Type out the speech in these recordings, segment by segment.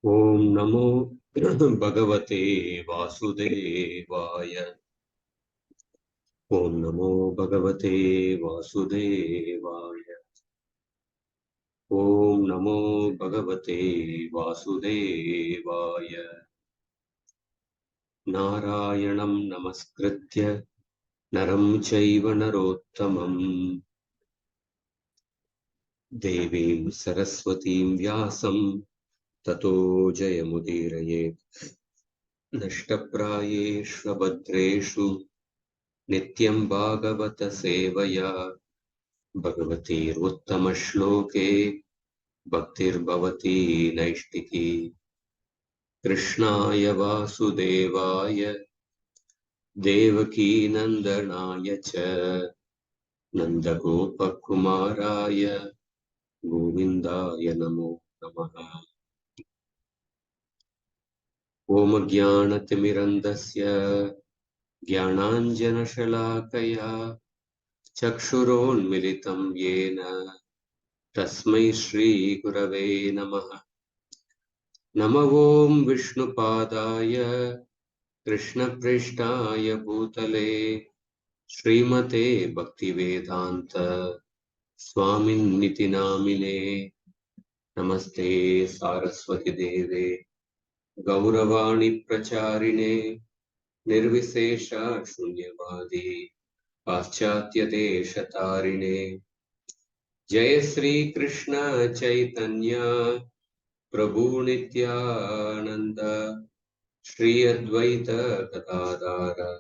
Om Namo Bhagavate Vasudevaya. Om Namo Bhagavate Vasudevaya. Om Namo Bhagavate Vasudevaya. Narayanam Namaskritya Naram Chaiva Narottamam Devim Saraswatim Vyasam Tato Jayamudiraye Nashtaprayeshu Bhadreshu Nityam Bhagavata Sevaya Bhagavatiruttamashloke Bhaktirbhavati Naishtiki Krishnaya Vasudevaya Devaki Nandanaya Cha Nandagopakumaraya Govindaya Namo Namaha Om Jnanatimirandasya Jnananjanashalakaya Chakshuronmilitam Yena Tasmai Shri Gurave Namaha Namo Om Vishnupadaya Krishnaprishthaya Bhutale Srimate Bhaktivedanta Swaminiti Namine Namaste Saraswati Deve Gauravani Pracharine Nirvisesha Shunyavadi Paschatya Deshatarine Jai Sri Krishna Chaitanya Prabhu Nityananda Shri Advaita Gadadara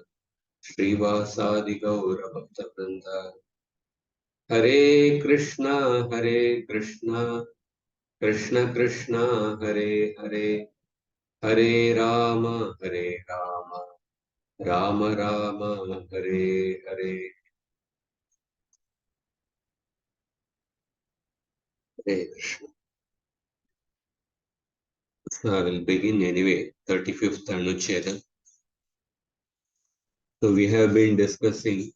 Srivasadi Gaura Bhaktavrinda Hare Krishna Krishna Krishna Hare Hare Hare Rama Rama Rama Hare Hare Hare Krishna. So I will begin anyway, 35th anuccheda. So we have been discussing.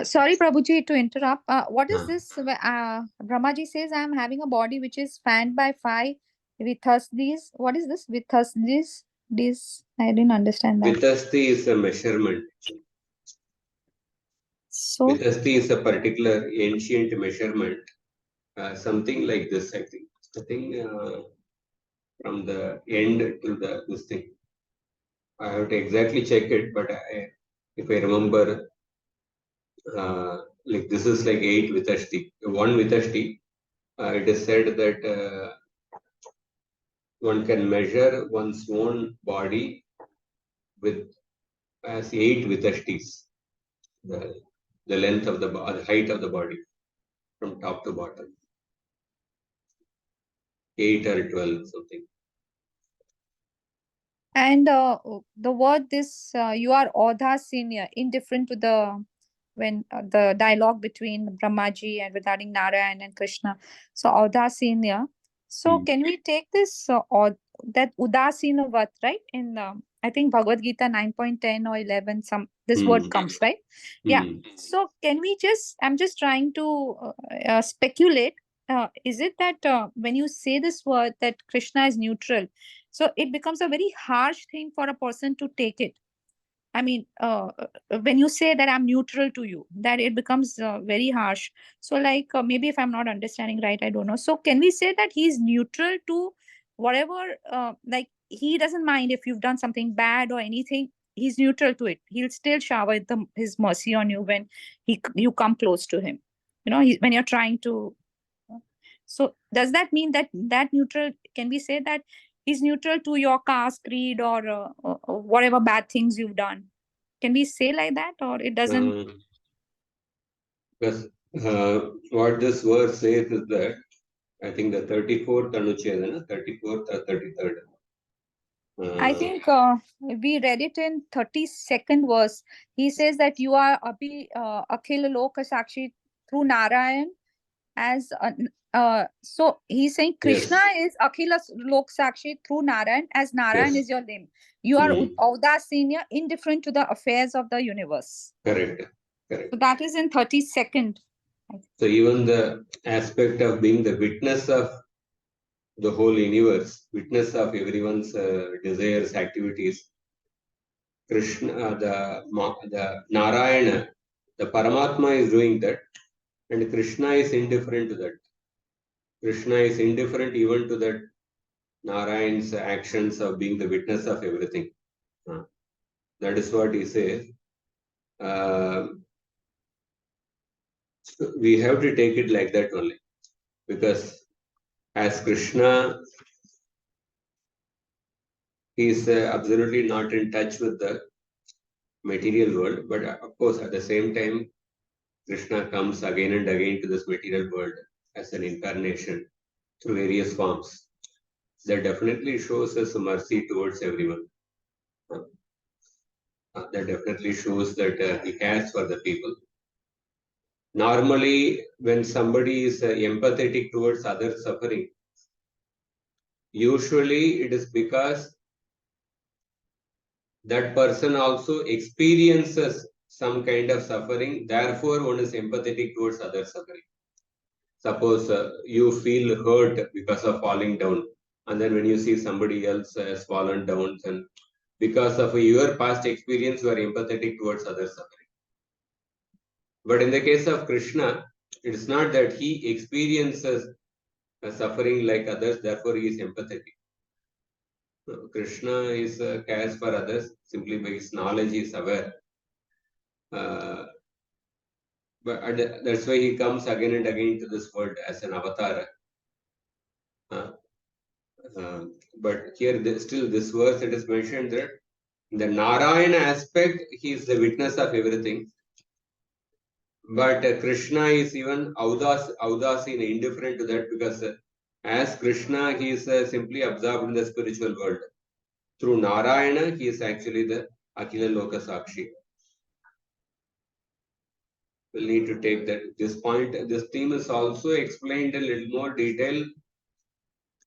Sorry, Prabhuji, to interrupt. What is this? Brahmaji says, I am having a body which is fanned by fire with us these. What is this? With us this? This, I didn't understand that. Vitasti is a measurement. So, Vitasti is a particular ancient measurement. Something like this, I think. From the end to this thing. I have to exactly check it, but if I remember, like this is like 8 vitashti. 1 vitashti. It is said that one can measure one's own body with as 8 vitashtis. The length of the height of the body from top to bottom. 8 or 12, something. and the word this, you are Audha senior, indifferent to the when the dialogue between Brahmaji and regarding Narayan and Krishna. So Audha senior. So can we take this or that Udasina Vat, right? In I think Bhagavad Gita 9.10 or 11, this word comes, right? Yeah. So can we I'm just trying to speculate. Is it that when you say this word that Krishna is neutral, so it becomes a very harsh thing for a person to take it? I mean, when you say that I'm neutral to you, that it becomes very harsh. So, like, maybe if I'm not understanding right, I don't know. So, can we say that he's neutral to whatever, like, he doesn't mind if you've done something bad or anything? He's neutral to it. He'll still shower his mercy on you when you come close to him. You know, when you're trying to. So, does that mean that neutral? Can we say that he's neutral to your caste, creed, or whatever bad things you've done? Can we say like that, or it doesn't? Because what this verse says is that I think the 34th anuccheda, 34th or 33rd. I think we read it in 32nd verse. He says that you are Akhil Loka Sakshi through Narayan as so he's saying Krishna is Akhila Lok Sakshi through Narayan as Narayan is your name. You are Audasiniya, indifferent to the affairs of the universe. Correct. So that is in 32nd. So even the aspect of being the witness of the whole universe, witness of everyone's desires, activities. Krishna, the Narayana, the Paramatma is doing that, and Krishna is indifferent to that. Krishna is indifferent even to that Narayan's actions of being the witness of everything. That is what he says. So we have to take it like that only, because as Krishna, he is absolutely not in touch with the material world, but of course at the same time Krishna comes again and again to this material world as an incarnation through various forms. That definitely shows us mercy towards everyone. That definitely shows that he cares for the people. Normally, when somebody is empathetic towards other suffering, usually it is because that person also experiences some kind of suffering, therefore one is empathetic towards other suffering. Suppose you feel hurt because of falling down, and then when you see somebody else has fallen down, then because of your past experience, you are empathetic towards other suffering. But in the case of Krishna, it is not that he experiences suffering like others, therefore he is empathetic. No, Krishna is cares for others simply by his knowledge, he is aware. But that's why he comes again and again to this world as an avatar. Uh, but here, still, this verse it is mentioned that the Narayana aspect, he is the witness of everything. But Krishna is even Audasina, indifferent to that, because as Krishna, he is simply absorbed in the spiritual world. Through Narayana, he is actually the Akhila Loka Sakshi. We'll need to take that this point. This theme is also explained in a little more detail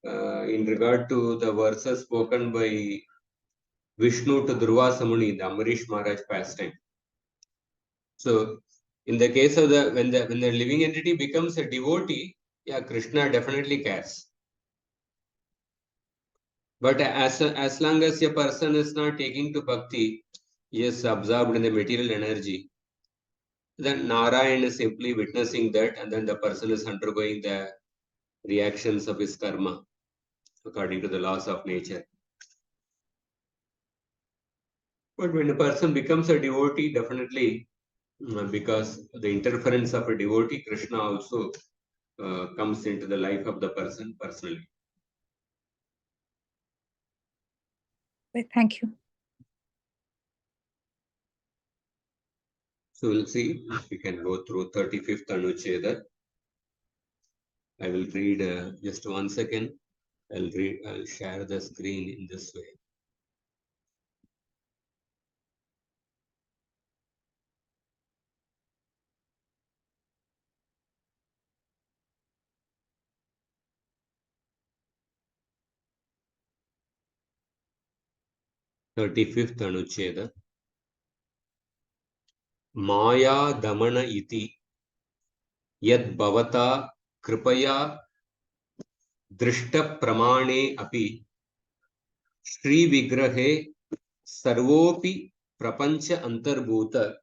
in regard to the verses spoken by Vishnu to Durvasa Muni, the Amarish Maharaj pastime. So, in the case of when the living entity becomes a devotee, yeah, Krishna definitely cares. But as long as a person is not taking to bhakti, he is absorbed in the material energy, then Narayan is simply witnessing that, and then the person is undergoing the reactions of his karma according to the laws of nature. But when a person becomes a devotee, definitely, because the interference of a devotee, Krishna also comes into the life of the person personally. Thank you. So we'll see if we can go through 35th Anuccheda. I will read just 1 second. I'll share the screen in this way. Thirty-fifth Anuccheda. Maya damana iti yad bhavata kripaya drishta pramane api Shri Vigrahe Sarvopi Prapancha Antarbhuta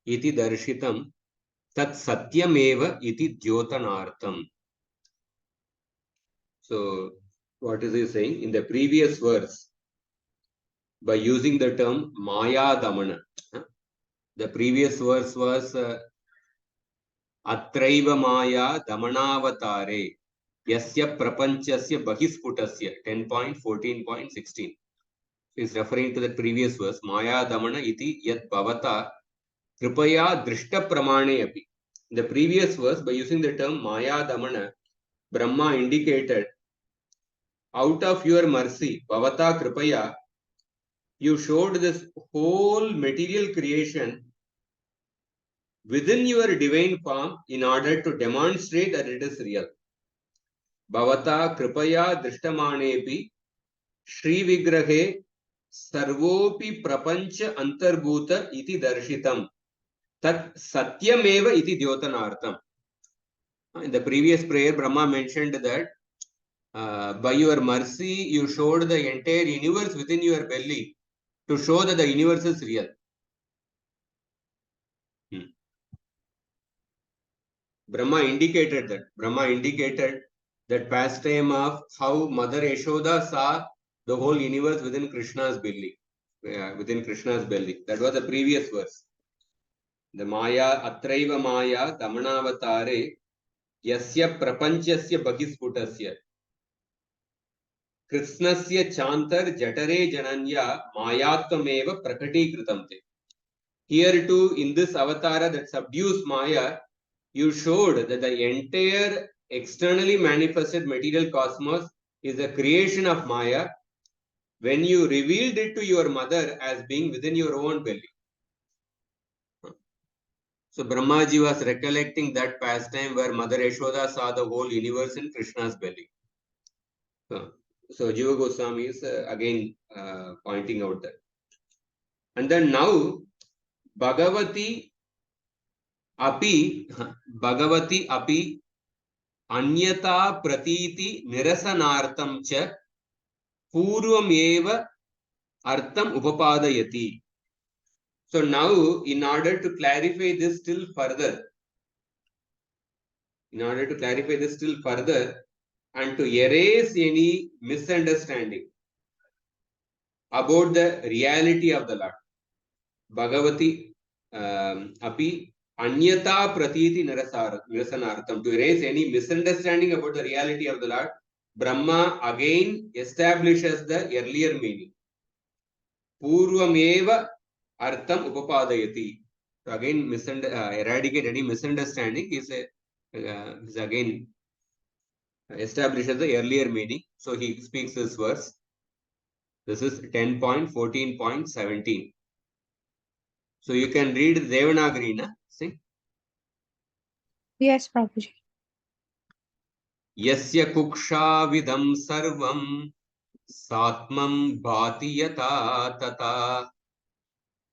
iti darshitam tat satyameva iti dyotanartham. So, what is he saying? In the previous verse, by using the term Maya Damana, the previous verse was Atraiva Maya Damanavatare Yasya Prapanchasya Bahisputasya 10.14.16. Is referring to the previous verse Maya Damana iti yat bhavata kripaya drishta pramane api. The previous verse, by using the term Maya Damana, Brahma indicated, out of your mercy, bhavata kripaya, you showed this whole material creation within your divine form in order to demonstrate that it is real. Bhavata kripaya drishtamane Shri Vigrahe Sarvopi Prapancha Antarbhuta iti darshitam. Tat Satyameva iti Dyotanartham. In the previous prayer, Brahma mentioned that by your mercy, you showed the entire universe within your belly to show that the universe is real. Brahma indicated that pastime of how Mother Yashoda saw the whole universe within Krishna's belly. That was the previous verse. The Maya, Atraiva Maya, Damanavatare, Yasya Prapanchasya Bahisputasya. Krishnasya Chantar Jatare Jananya Mayatkameva Prakati Kritamte. Here too, in this avatara that subdues Maya, you showed that the entire externally manifested material cosmos is a creation of Maya when you revealed it to your mother as being within your own belly. So Brahmaji was recollecting that pastime where Mother Yashoda saw the whole universe in Krishna's belly. So Jiva Goswami is again pointing out that. And then now Bhagavati api anyata pratiti nirasanartam cha purvameva artham upapadayati. So now, in order to clarify this still further, and to erase any misunderstanding about the reality of the Lord, Bhagavati api anyata pratiti nirasanartham, to erase any misunderstanding about the reality of the Lord, Brahma again establishes the earlier meaning. Purvameva artham upapadayati. So again, eradicate any misunderstanding is again establishes the earlier meaning. So he speaks this verse. This is 10.14.17. So you can read Devanagari, na? See? Yes, Prabhuji. Yasya kuksha vidam sarvam satmam bhati yata tata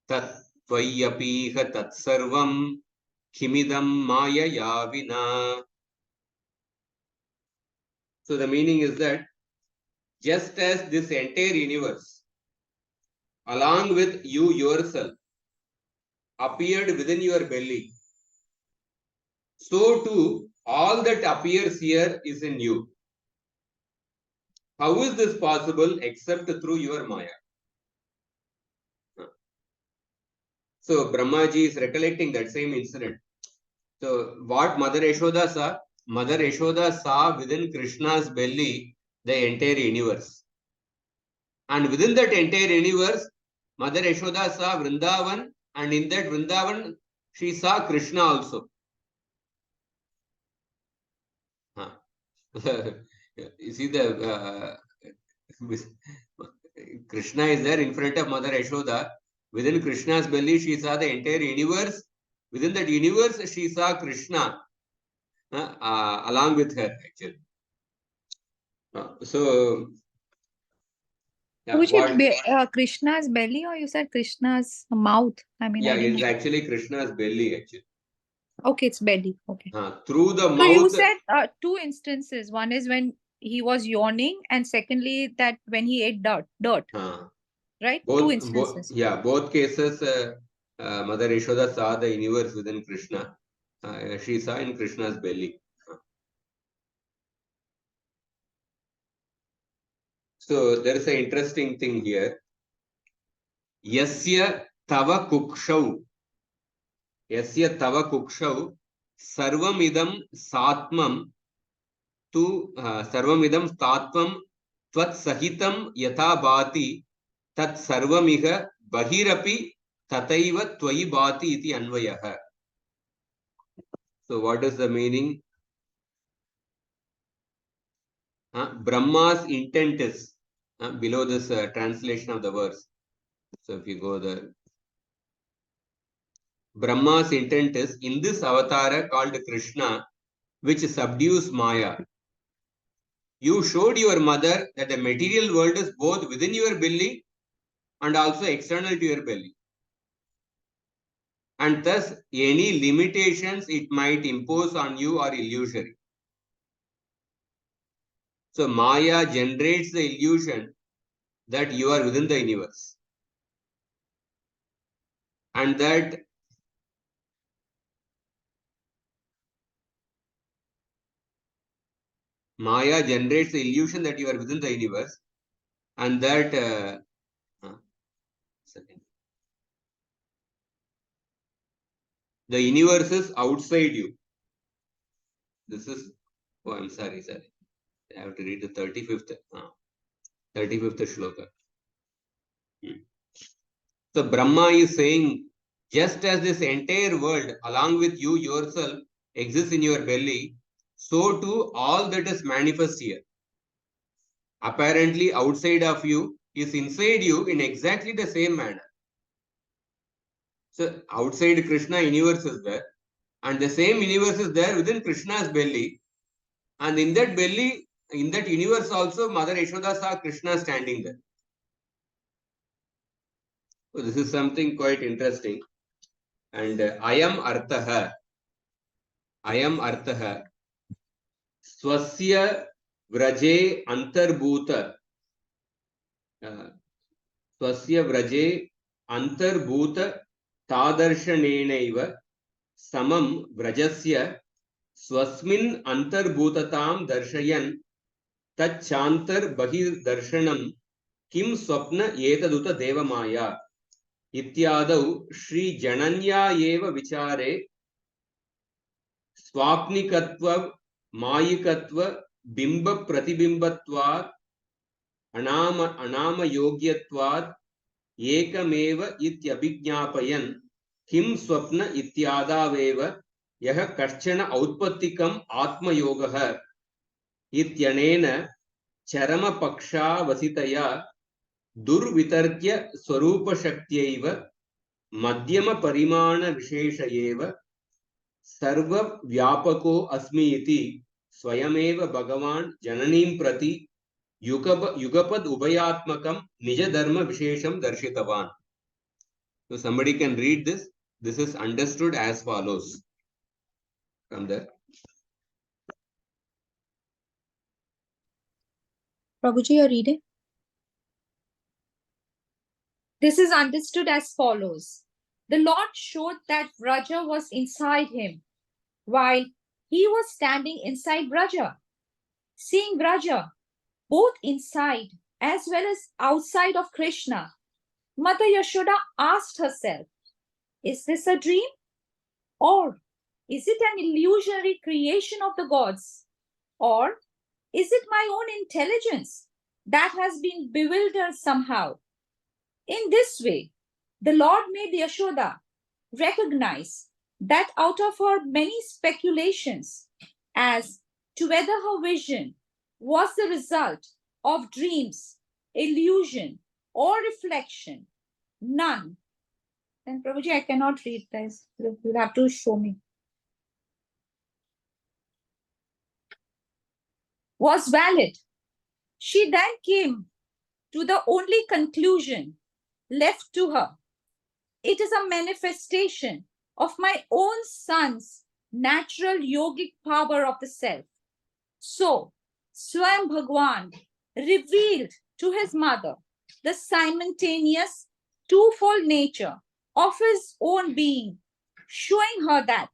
tat tvayapiha tat sarvam kimidam maya vina. So the meaning is that just as this entire universe, along with you yourself, appeared within your belly, so too all that appears here is in you. How is this possible except through your Maya? So Brahmaji is recollecting that same incident. So what Mother Yashoda saw? Mother Yashoda saw within Krishna's belly the entire universe. And within that entire universe, Mother Yashoda saw Vrindavan, and in that Vrindavan, she saw Krishna also. You see the Krishna is there in front of Mother Yashoda. Within Krishna's belly, she saw the entire universe. Within that universe, she saw Krishna along with her, actually. Which is Krishna's belly, or you said Krishna's mouth? I mean, yeah, I didn't it's get. actually Krishna's belly, actually. Okay, it's belly. Okay. Through the So mouth. you said two instances. One is when he was yawning, and secondly that when he ate dirt. Right? Two instances. Both cases, Mother Yashoda saw the universe within Krishna. She saw in Krishna's belly. So there is an interesting thing here. Yasya tava kukshau sarvam idam satmam tu sarvam idam tatvam tvat sahitam yatha bhati tat sarvamiha bahirapi tataiva tvayi bhati iti anvayaha. So what is the meaning? Brahma's intent is below this translation of the verse. So if you go there, Brahma's intent is in this avatara called Krishna, which subdues Maya. You showed your mother that the material world is both within your belly and also external to your belly. And thus, any limitations it might impose on you are illusory. So Maya generates the illusion that you are within the universe. And that Maya generates the illusion that you are within the universe. And that the universe is outside you. This is, oh, I'm sorry. I have to read the 35th shloka. So Brahma is saying, just as this entire world, along with you yourself, exists in your belly, so too all that is manifest here, apparently outside of you, is inside you in exactly the same manner. So outside Krishna, universe is there, and the same universe is there within Krishna's belly, and in that belly, in that universe also, Mother Yashoda saw Krishna standing there. So this is something quite interesting. And Ayam Arthaha, Swasya Vraje Antarbhuta, Swasya Vraje Antarbhuta Tadarshanenaiva Samam Vrajasya Swasmin Antarbhutatam Darshayan Tachantar Bahir Darshanam Kim Swapna Yetaduta Devamaya Ityadau Shri Jananya Eva Vichare Swapnikatva Mayikatva Bimba Pratibimbatvat Anama Yogyatvat Ekameva Ityabhijnapayan Kim Swapna Ityadaveva Yaha Kachana Outpatikam Atma Yogaha Ityanena Charama Paksha Vasitaya Durvitarkya Swarupa Shaktiyaiva Madhyama Parimana Visheshayeva Sarva Vyapako Asmi iti Swayameva Bhagavan Jananim Prati Yugapad Ubayatmakam Nija Dharma Vishesham Darshitavan. So somebody can read this. This is understood as follows. From there. Prabhuji, you're reading? This is understood as follows. The Lord showed that Vraja was inside him, while he was standing inside Vraja. Seeing Vraja, both inside as well as outside of Krishna, Mother Yashoda asked herself, is this a dream? Or is it an illusionary creation of the gods? Or is it my own intelligence that has been bewildered somehow? In this way, the Lord made Yashoda recognize that out of her many speculations as to whether her vision was the result of dreams, illusion, or reflection, none. And Prabhuji, I cannot read this. You'll have to show me. Was valid. She then came to the only conclusion left to her. It is a manifestation of my own son's natural yogic power of the self. So, Swayam Bhagwan revealed to his mother the simultaneous twofold nature of his own being, showing her that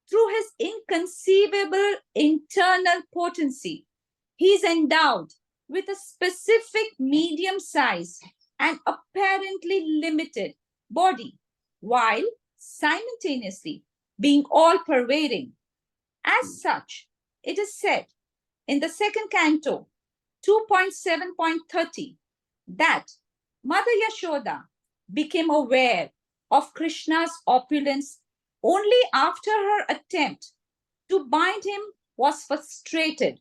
through his inconceivable internal potency, he is endowed with a specific medium size and apparently limited body, while simultaneously being all-pervading. As such, it is said in the second canto, 2.7.30, that Mother Yashoda became aware of Krishna's opulence only after her attempt to bind him was frustrated.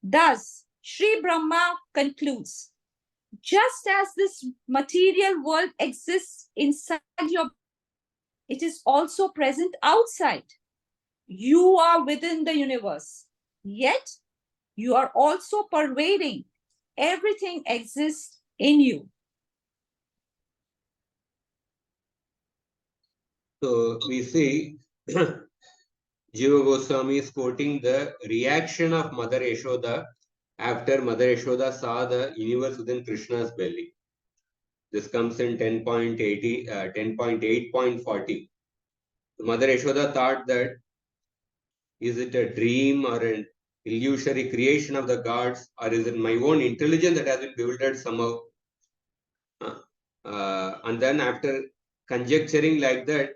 Thus, Sri Brahma concludes, just as this material world exists inside your, it is also present outside. You are within the universe, yet you are also pervading. Everything exists in you. So we see Jiva Goswami is quoting the reaction of Mother Yashoda after Mother Yashoda saw the universe within Krishna's belly. This comes in 10.80, 10.8.40. Mother Yashoda thought that is it a dream or an illusory creation of the gods, or is it my own intelligence that has been bewildered somehow? And then after conjecturing like that,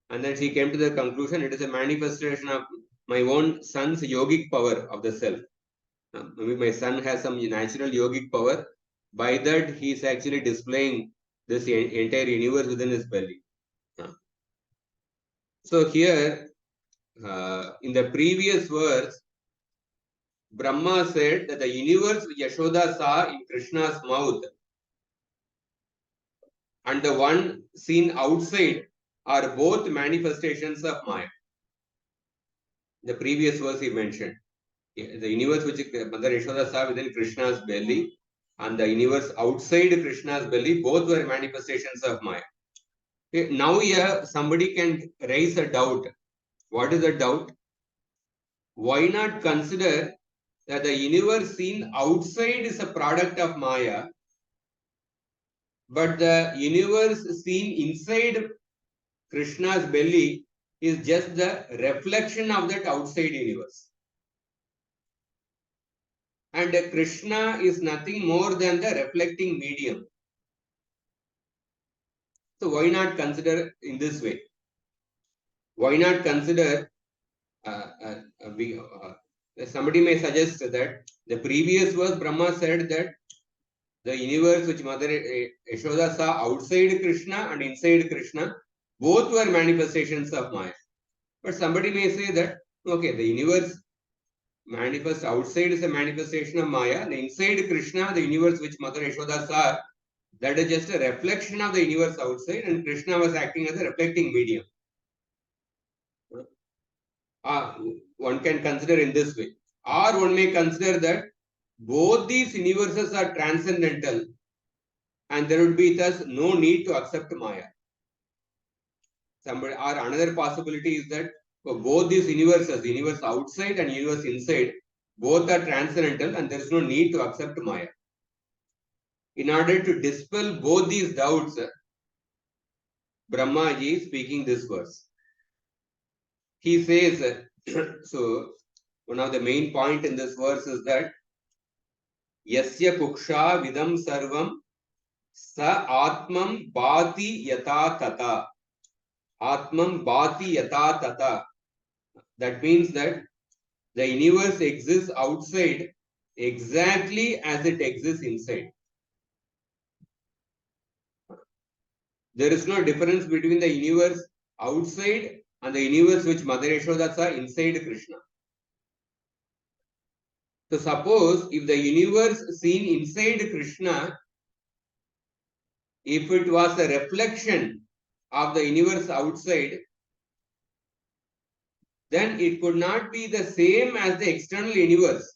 and then she came to the conclusion it is a manifestation of my own son's yogic power of the self. Maybe my son has some natural yogic power. By that, he is actually displaying this entire universe within his belly. So here, in the previous verse, Brahma said that the universe which Yashoda saw in Krishna's mouth and the one seen outside are both manifestations of Maya. The previous verse he mentioned. The universe which Mother Yashoda saw within Krishna's belly and the universe outside Krishna's belly, both were manifestations of Maya. Okay, now here somebody can raise a doubt. What is the doubt? Why not consider that the universe seen outside is a product of Maya, but the universe seen inside Krishna's belly is just the reflection of that outside universe. And Krishna is nothing more than the reflecting medium. So why not consider in this way? Why not consider, somebody may suggest that the previous verse Brahma said that the universe which Mother Yashoda saw outside Krishna and inside Krishna, both were manifestations of Maya. But somebody may say that, okay, the universe manifest outside is a manifestation of Maya, the inside Krishna, the universe which Mother Yashoda saw, that is just a reflection of the universe outside, and Krishna was acting as a reflecting medium. One can consider in this way. Or one may consider that both these universes are transcendental and there would be thus no need to accept Maya. Somebody, or another possibility is that for both these universes, universe outside and universe inside, both are transcendental and there is no need to accept Maya. In order to dispel both these doubts, Brahmaji is speaking this verse. He says, so one of the main point in this verse is that Yasya kuksha vidam sarvam sa atmam bhati yata tata. Atmam bhati yata tata. That means that the universe exists outside exactly as it exists inside. There is no difference between the universe outside and the universe which Mother Yashoda saw inside Krishna. So suppose if the universe seen inside Krishna, if it was a reflection of the universe outside, then it could not be the same as the external universe.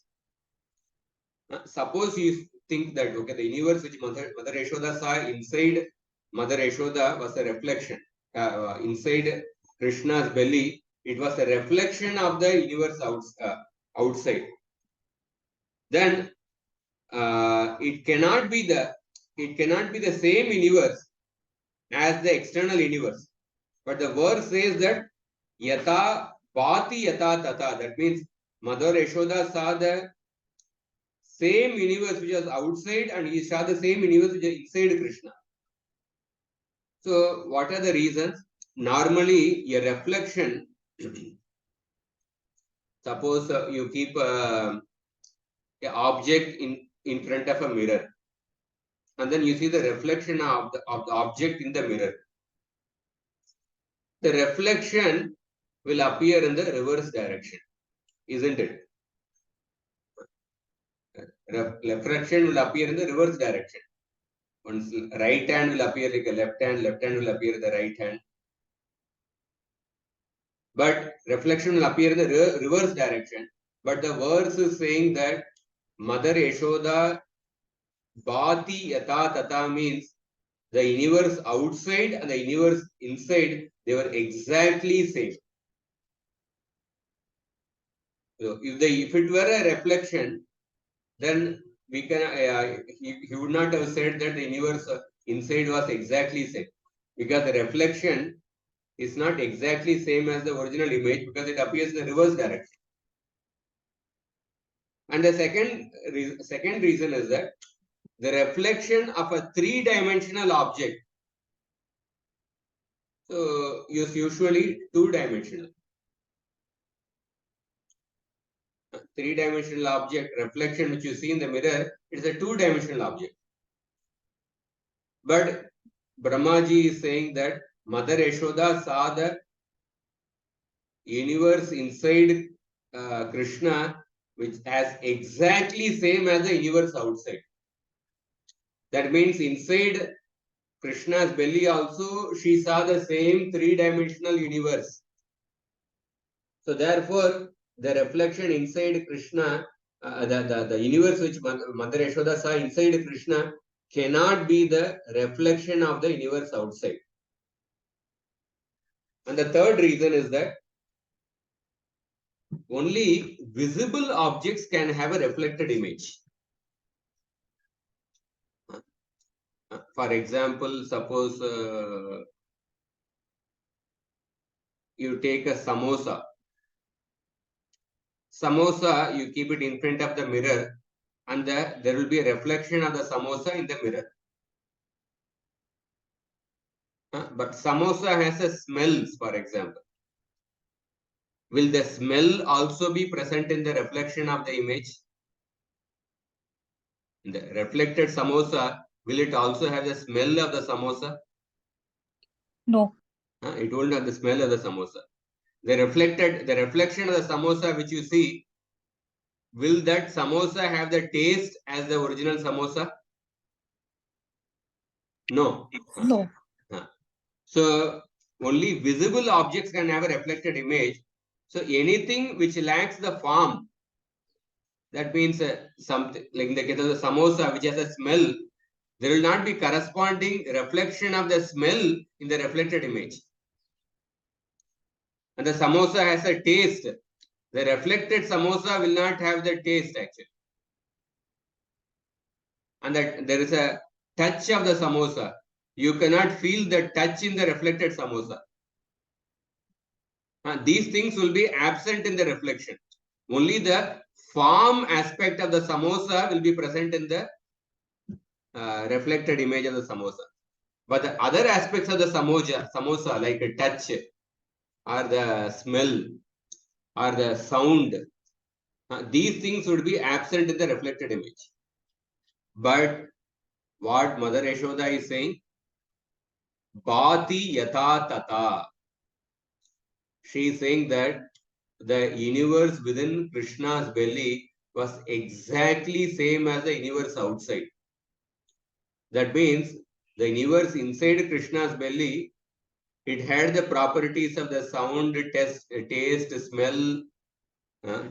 Suppose you think that, okay, the universe which Mother Yashoda saw inside Mother Yashoda was a reflection. Inside Krishna's belly, it was a reflection of the universe outside. Then it cannot be the same universe as the external universe. But the verse says that yata bhati yata tata. That means Mother Yashoda saw the same universe which was outside and he saw the same universe which is inside Krishna. So what are the reasons? Normally a reflection, suppose you keep an object in front of a mirror and then you see the reflection of the object in the mirror. The reflection will appear in the reverse direction, isn't it? Reflection will appear in the reverse direction. One's right hand will appear like a left hand will appear the right hand. But reflection will appear in the reverse direction. But the verse is saying that Mother Yashoda Bhati Yata Tata means the universe outside and the universe inside, they were exactly same. So if it were a reflection, then we can he would not have said that the universe inside was exactly same, because the reflection is not exactly same as the original image, because it appears in the reverse direction. And the second reason is that the reflection of a three-dimensional object, so is usually two-dimensional. Three-dimensional object reflection which you see in the mirror, it's a two-dimensional object. But Brahmaji is saying that Mother Yashoda saw the universe inside Krishna, which has exactly same as the universe outside. That means inside Krishna's belly also she saw the same three-dimensional universe. So therefore, the reflection inside Krishna, the universe which Mother Yashoda saw inside Krishna cannot be the reflection of the universe outside. And the third reason is that only visible objects can have a reflected image. For example, suppose you take a samosa. Samosa, you keep it in front of the mirror, and there will be a reflection of the samosa in the mirror. But samosa has a smells, for example. Will the smell also be present in the reflection of the image? In the reflected samosa, will it also have the smell of the samosa? No. It won't have the smell of the samosa. The reflection of the samosa which you see, will that samosa have the taste as the original samosa? No. No. So only visible objects can have a reflected image. So anything which lacks the form, that means something like in the case of the samosa which has a smell, there will not be corresponding reflection of the smell in the reflected image. And the samosa has a taste. The reflected samosa will not have the taste actually. And that there is a touch of the samosa. You cannot feel the touch in the reflected samosa. These things will be absent in the reflection. Only the form aspect of the samosa will be present in the reflected image of the samosa. But the other aspects of the samosa like a touch or the smell or the sound, these things would be absent in the reflected image. But what Mother Yashoda is saying, Bhati yata tata. She is saying that the universe within Krishna's belly was exactly same as the universe outside. That means the universe inside Krishna's belly, it had the properties of the sound, taste, smell,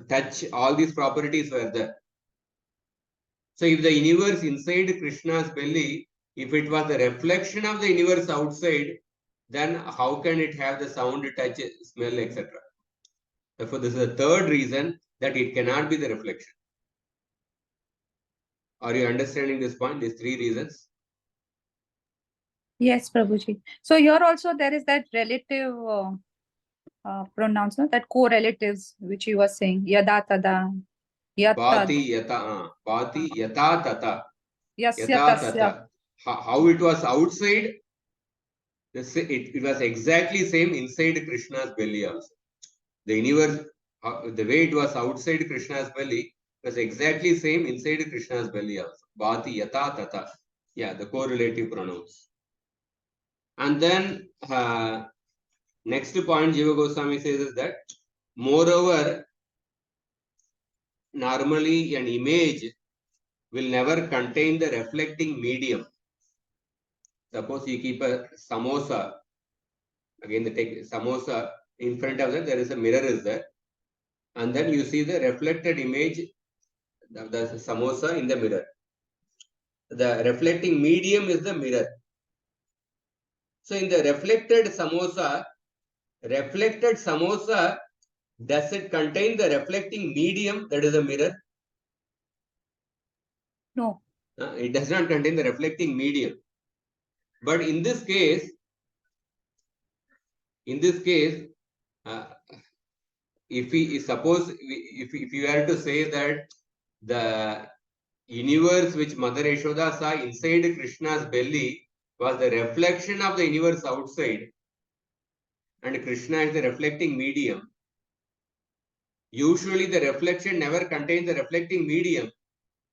touch, all these properties were there. So if the universe inside Krishna's belly, if it was the reflection of the universe outside, then how can it have the sound, touch, smell, etc.? Therefore, this is the third reason that it cannot be the reflection. Are you understanding this point, these three reasons? Yes, Prabhuji. So here also there is that relative pronouns, no? That correlatives which you were saying. Yada tada. Yat tad. Bhati yata tata. Yasya Yata tasya. tata. How it was outside, it was exactly same inside Krishna's belly also. The universe, the way it was outside Krishna's belly, was exactly same inside Krishna's belly also. Bhati yata tata. Yeah, the correlative pronouns. And then next point Jiva Goswami says is that, moreover, normally an image will never contain the reflecting medium. Suppose you keep a samosa, again take samosa, in front of that there is a mirror is there, and then you see the reflected image of the samosa in the mirror. The reflecting medium is the mirror. So in the reflected samosa, does it contain the reflecting medium, that is a mirror? No. It does not contain the reflecting medium. But in this case, uh, if we suppose if you were to say that the universe which Mother Yashoda saw inside Krishna's belly was the reflection of the universe outside, and Krishna is the reflecting medium. Usually the reflection never contains the reflecting medium.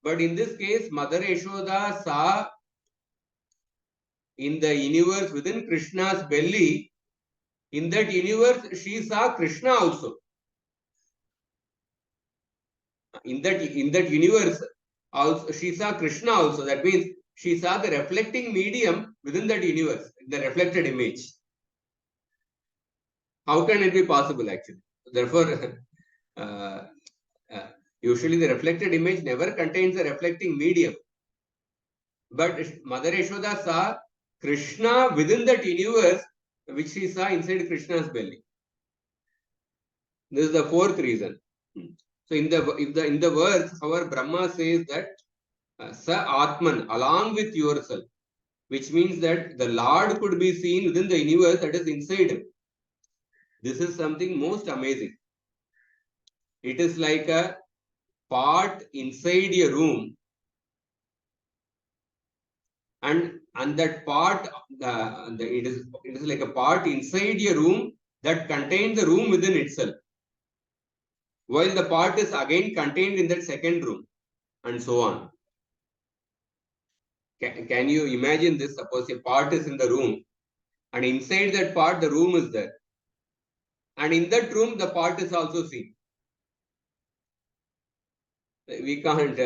But in this case, Mother Yashoda saw in the universe within Krishna's belly, in that universe, she saw Krishna also. In that universe, also she saw Krishna also. That means she saw the reflecting medium within that universe, the reflected image. How can it be possible actually? Therefore, uh, usually the reflected image never contains a reflecting medium. But Mother Yashoda saw Krishna within that universe, which she saw inside Krishna's belly. This is the fourth reason. So in the verse, our Brahma says that Sa Atman, along with yourself, which means that the Lord could be seen within the universe that is inside him. This is something most amazing. It is like a pot inside a room, and that pot, it is like a pot inside a room that contains the room within itself, while the pot is again contained in that second room, and so on. Can you imagine this? Suppose a pot is in the room, and inside that pot the room is there, and in that room the pot is also seen. We can't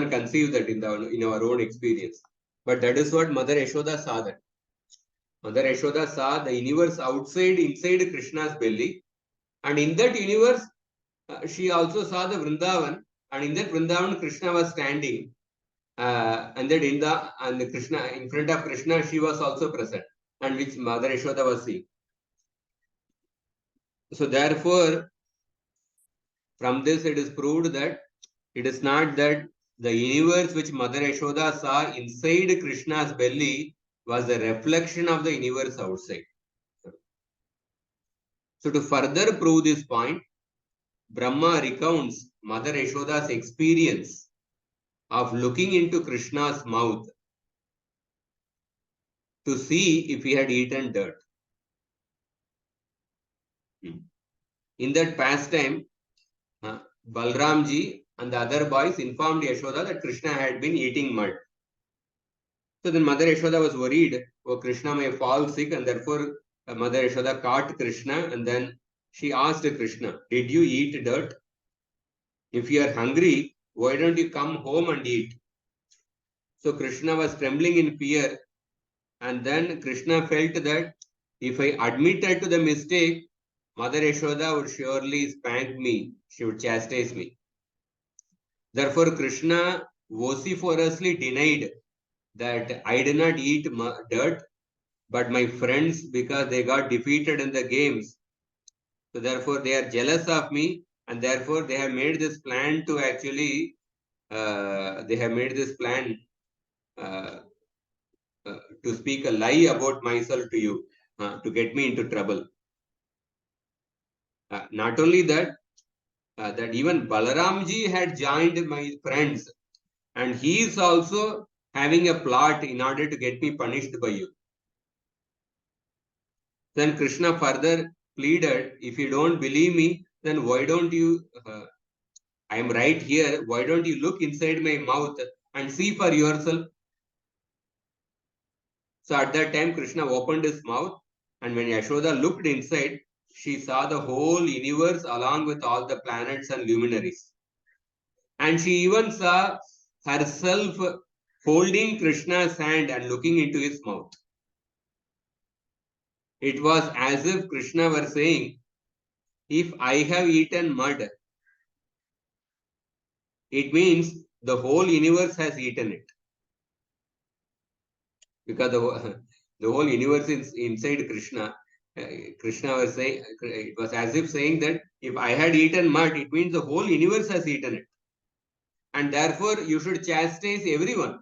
conceive that in our own experience, but that is what Mother Yashoda saw. That Mother Yashoda saw the universe outside, inside Krishna's belly, and in that universe she also saw the Vrindavan, and in that Vrindavan Krishna was standing, and that the Krishna, in front of Krishna, she was also present, and which Mother Yashoda was seeing. So therefore, from this it is proved that it is not that the universe which Mother Yashoda saw inside Krishna's belly was a reflection of the universe outside. So to further prove this point, Brahma recounts Mother Yashoda's experience of looking into Krishna's mouth to see if he had eaten dirt. In that pastime, Balramji and the other boys informed Yashoda that Krishna had been eating mud. So then Mother Yashoda was worried, oh, Krishna may fall sick, and therefore Mother Yashoda caught Krishna, and then she asked Krishna, did you eat dirt? If you are hungry, why don't you come home and eat? So Krishna was trembling in fear, and then Krishna felt that if I admitted to the mistake, Mother Yashoda would surely spank me, she would chastise me. Therefore, Krishna vociferously denied that I did not eat dirt, but my friends, because they got defeated in the games, so therefore they are jealous of me, and therefore they have made this plan to actually, uh, to speak a lie about myself to you, to get me into trouble. Not only that, that even Balaramji had joined my friends, and he is also having a plot in order to get me punished by you. Then Krishna further pleaded, if you don't believe me, then why don't you, I am right here, why don't you look inside my mouth and see for yourself? So at that time, Krishna opened his mouth, and when Yashoda looked inside, she saw the whole universe along with all the planets and luminaries. And she even saw herself holding Krishna's hand and looking into his mouth. It was as if Krishna were saying, if I have eaten mud, it means the whole universe has eaten it. Because the whole universe is inside Krishna. Krishna was saying, it was as if saying that if I had eaten mud, it means the whole universe has eaten it. and therefore you should chastise everyone.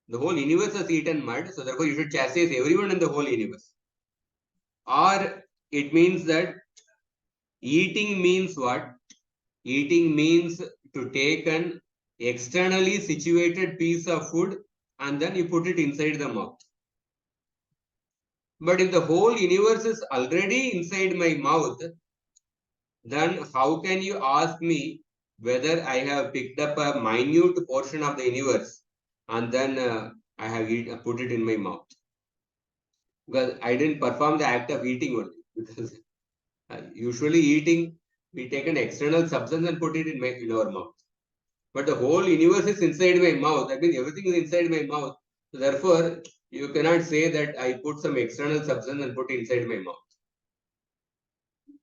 The whole universe has eaten mud, so therefore you should chastise everyone in the whole universe. Or it means that eating means what? Eating means to take an externally situated piece of food and then you put it inside the mouth. But if the whole universe is already inside my mouth, then how can you ask me whether I have picked up a minute portion of the universe and then I have put it in my mouth? Because I didn't perform the act of eating only. Because usually eating, we take an external substance and put it in our mouth. But the whole universe is inside my mouth. That means everything is inside my mouth. So therefore, you cannot say that I put some external substance and put it inside my mouth.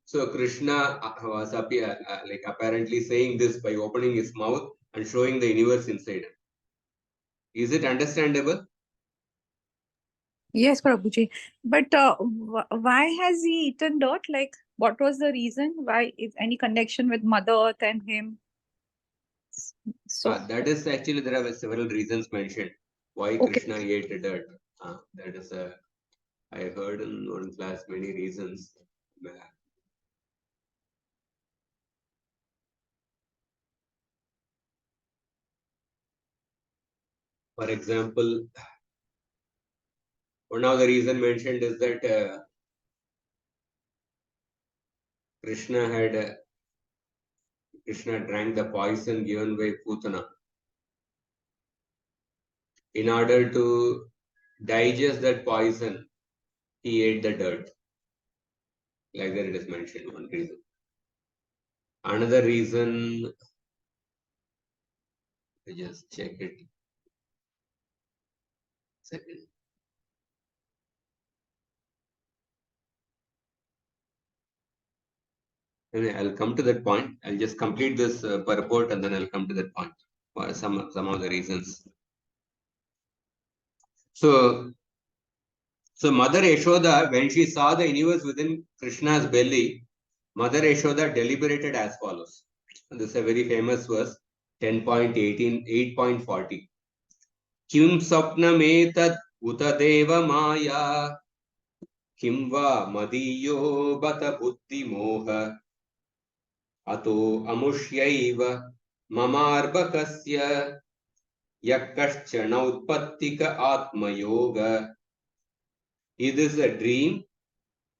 So Krishna was like apparently saying this by opening his mouth and showing the universe inside him. Is it understandable? Yes, Prabhuji. But why has he eaten dirt? Like, what was the reason? Why is any connection with Mother Earth and him? So, That is actually, there are several reasons mentioned why okay. Krishna ate dirt. That is, I heard in one class many reasons. For example, one of the reason mentioned is that Krishna drank the poison given by Putana. In order to digest that poison, he ate the dirt. Like that it is mentioned, one reason. Another reason, I just check it. Second. Anyway, I'll come to that point. I'll just complete this purport and then I'll come to that point for some of the reasons. So Mother Yashoda, when she saw the universe within Krishna's belly, Mother Yashoda deliberated as follows. And this is a very famous verse, 10.18, 8.40. Kim sapnametat uta deva maya, kim va madiyo bata buddhi moha, ato amushyaiva mamarbakasya yakkashchana utpattika atma yoga. Is this a dream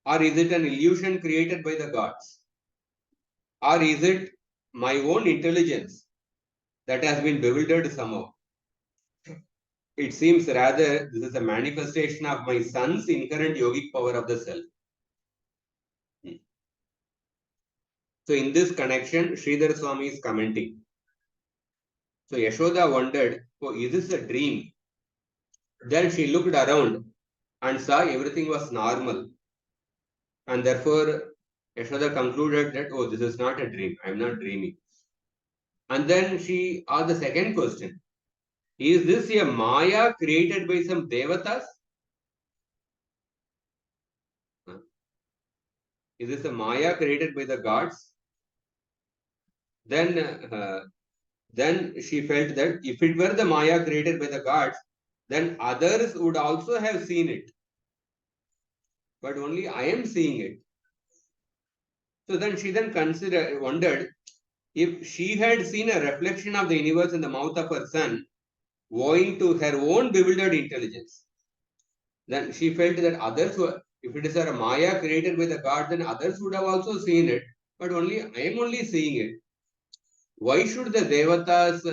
or is it an illusion created by the gods? Or is it my own intelligence that has been bewildered somehow? It seems rather this is a manifestation of my son's inherent yogic power of the self. So in this connection, Sridhar Swami is commenting. So Yashoda wondered, oh, is this a dream? Then she looked around and saw everything was normal. And therefore, Yashoda concluded that, oh, this is not a dream. I am not dreaming. And then she asked the second question. Is this a Maya created by some Devatas? Is this a Maya created by the gods? Then she felt that if it were the Maya created by the gods, then others would also have seen it. But only I am seeing it. So then she wondered if she had seen a reflection of the universe in the mouth of her son, owing to her own bewildered intelligence. Then she felt that others were, if it is a Maya created by the gods, then others would have also seen it, but only I am only seeing it. Why should the Devatas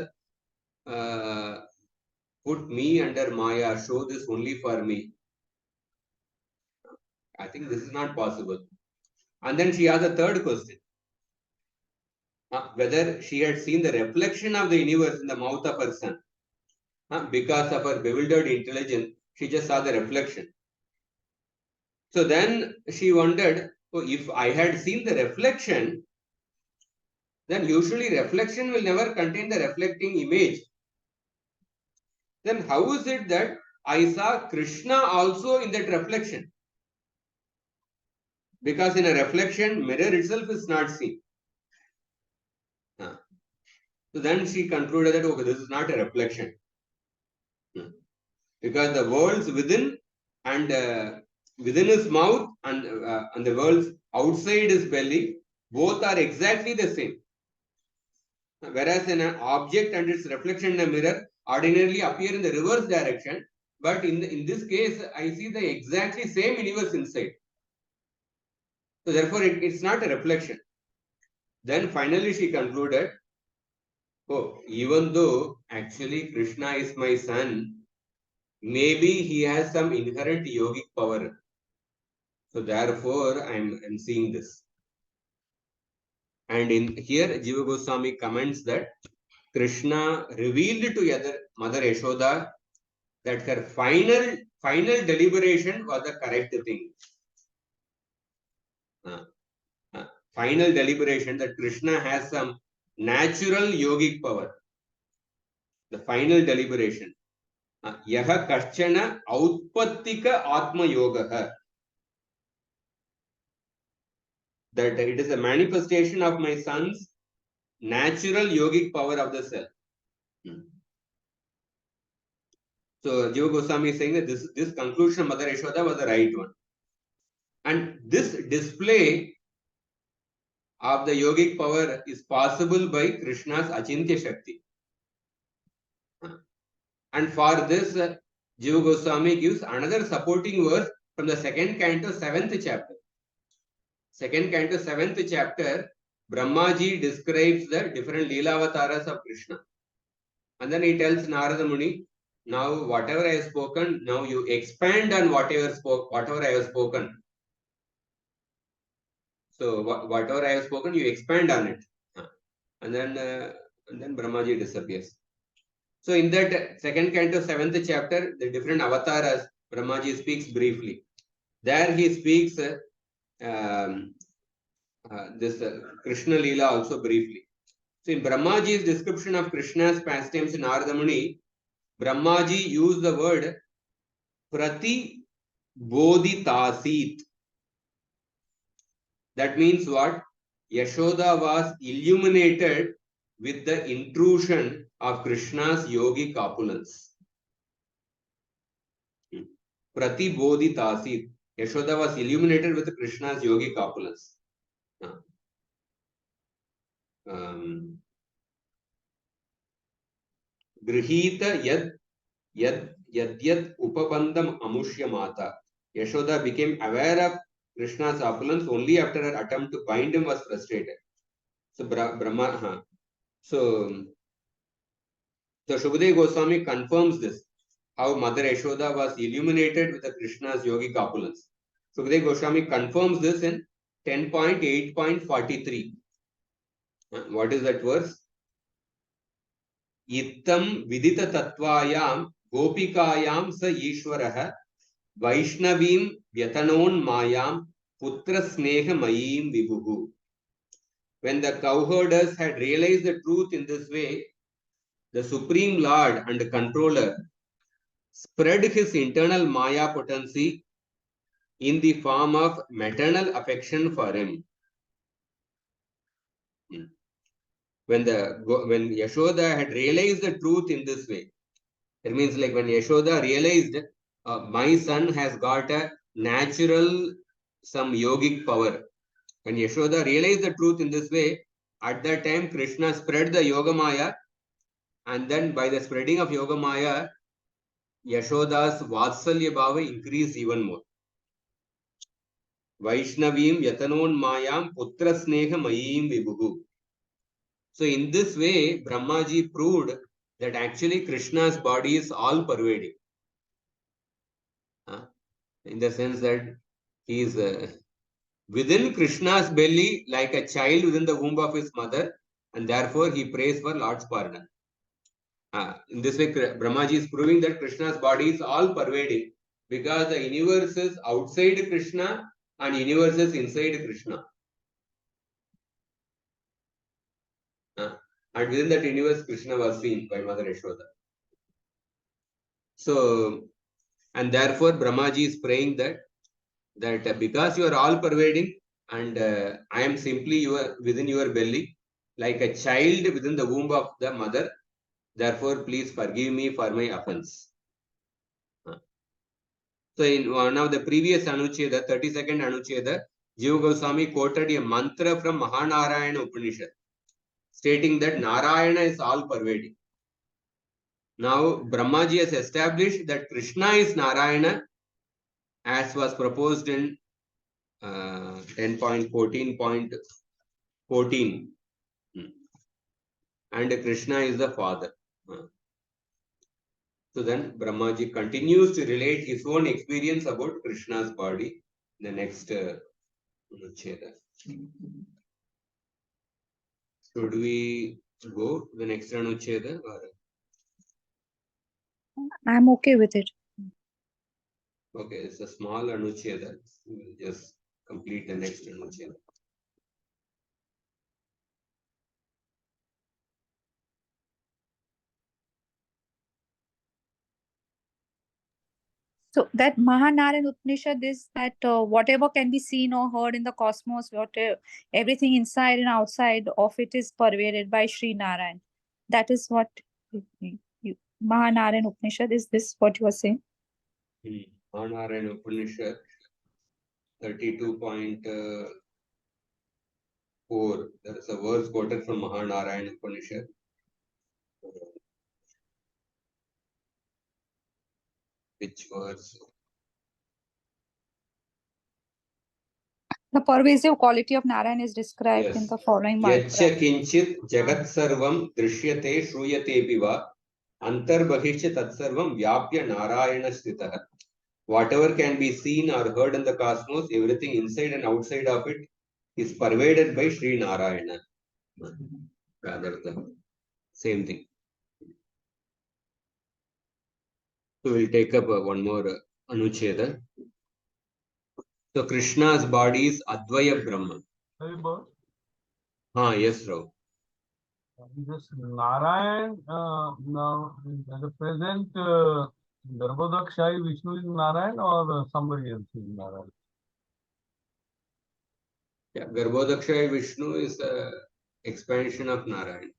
put me under Maya, show this only for me? I think this is not possible. And then she asked a third question. Whether she had seen the reflection of the universe in the mouth of her son. Because of her bewildered intelligence, she just saw the reflection. So then she wondered, oh, if I had seen the reflection, then usually reflection will never contain the reflecting image. Then how is it that I saw Krishna also in that reflection? Because in a reflection, mirror itself is not seen. So then she concluded that, okay, this is not a reflection. Because the worlds within and within his mouth and the worlds outside his belly, both are exactly the same. Whereas an object and its reflection in a mirror ordinarily appear in the reverse direction, but in this case, I see the exactly same universe inside. So therefore, it's not a reflection. Then finally she concluded, oh, even though actually Krishna is my son, maybe he has some inherent yogic power. So therefore, I'm seeing this. And in here, Jiva Goswami comments that Krishna revealed to Mother Yashoda that her final deliberation was the correct thing. Final deliberation that Krishna has some natural yogic power. The final deliberation. Yaha kashchana outpattika atma yogaha. That it is a manifestation of my son's natural yogic power of the self. So Jiva Goswami is saying that this conclusion of Mother Yashoda was the right one. And this display of the yogic power is possible by Krishna's Achintya Shakti. And for this, Jiva Goswami gives another supporting verse from the second canto, 7th chapter. Second canto, 7th chapter, Brahmaji describes the different Leela avatars of Krishna. And then he tells Narada Muni, now whatever I have spoken, now you expand on whatever I have spoken. So whatever I have spoken, you expand on it. And then Brahmaji disappears. So in that second canto, 7th chapter, the different avatars, Brahmaji speaks briefly. There he speaks this Krishna Leela also briefly. So in Brahmaji's description of Krishna's pastimes in Narada Muni, Brahmaji used the word Prati Bodhitasit. That means what? Yashoda was illuminated with the intrusion of Krishna's yogic opulence. Prati Bodhitasit. Yashoda was illuminated with Krishna's yogic opulence. Grihita yad upabandam amushya mata. Yashoda became aware of Krishna's opulence only after her attempt to bind him was frustrated. So Brahma, so Shukadeva Goswami confirms this, how Mother Yashoda was illuminated with the Krishna's yogic opulence. Shukadeva Goswami confirms this in 10.8.43. What is that verse? Ittam vidita tattvayam gopikayam sa ishwaraha Vaishnavim Vyatanon Mayam Putra Sneha Mayim Vibhuhu. When the cowherders had realized the truth in this way, the Supreme Lord and Controller spread his internal Maya potency in the form of maternal affection for him. When Yashoda had realized the truth in this way, it means like when Yashoda realized my son has got a natural some yogic power. When Yashoda realized the truth in this way, at that time Krishna spread the Yoga Maya, and then by the spreading of Yoga Maya, Yashoda's Vatsalya Bhava increased even more. Vaishnavim Yatanon Mayam Putra Sneha Mayim Vibhuhu. So in this way, Brahmaji proved that actually Krishna's body is all pervading. In the sense that he is within Krishna's belly like a child within the womb of his mother, and therefore he prays for Lord's pardon. In this way, Brahmaji is proving that Krishna's body is all pervading because the universe is outside Krishna and universe is inside Krishna. And within that universe, Krishna was seen by Mother Yashoda. So, and therefore Brahmaji is praying that because you are all pervading and I am simply within your belly, like a child within the womb of the mother. Therefore, please forgive me for my offense. So in one of the previous Anucheda, 32nd Anucheda, Jiva Goswami quoted a mantra from Mahanarayana Upanishad, stating that Narayana is all pervading. Now, Brahmaji has established that Krishna is Narayana, as was proposed in 10.14.14. And Krishna is the father. So then Brahmaji continues to relate his own experience about Krishna's body in the next Anucheda. Should we go to the next Anucheda? I'm okay with it. Okay, it's a small Anucheda. We will just complete the next Anucheda. So that Mahanarayan Upanishad is that whatever can be seen or heard in the cosmos, everything inside and outside of it is pervaded by Sri Narayan. That is what Mahanarayan Upanishad, is this what you are saying? Mahanarayan Upanishad 32.4. There is a verse quoted from Mahanarayan Upanishad. Which verse? The pervasive quality of Narayan is described in the following Yacha mantra. kinchit jagat sarvam drishyate shruyate piva antarbahishya tatsarvam vyapya narayana sthitah. Whatever can be seen or heard in the cosmos, everything inside and outside of it is pervaded by Sri Narayana. Rather the same thing. So we'll take up one more Anucheda. So Krishna's body is Advaya Brahman. Yes, Rao. This Narayan, now at the present, Garbhodakshai Vishnu is Narayan or somebody else is Narayan? Yeah, Garbhodakshai Vishnu is an expansion of Narayan.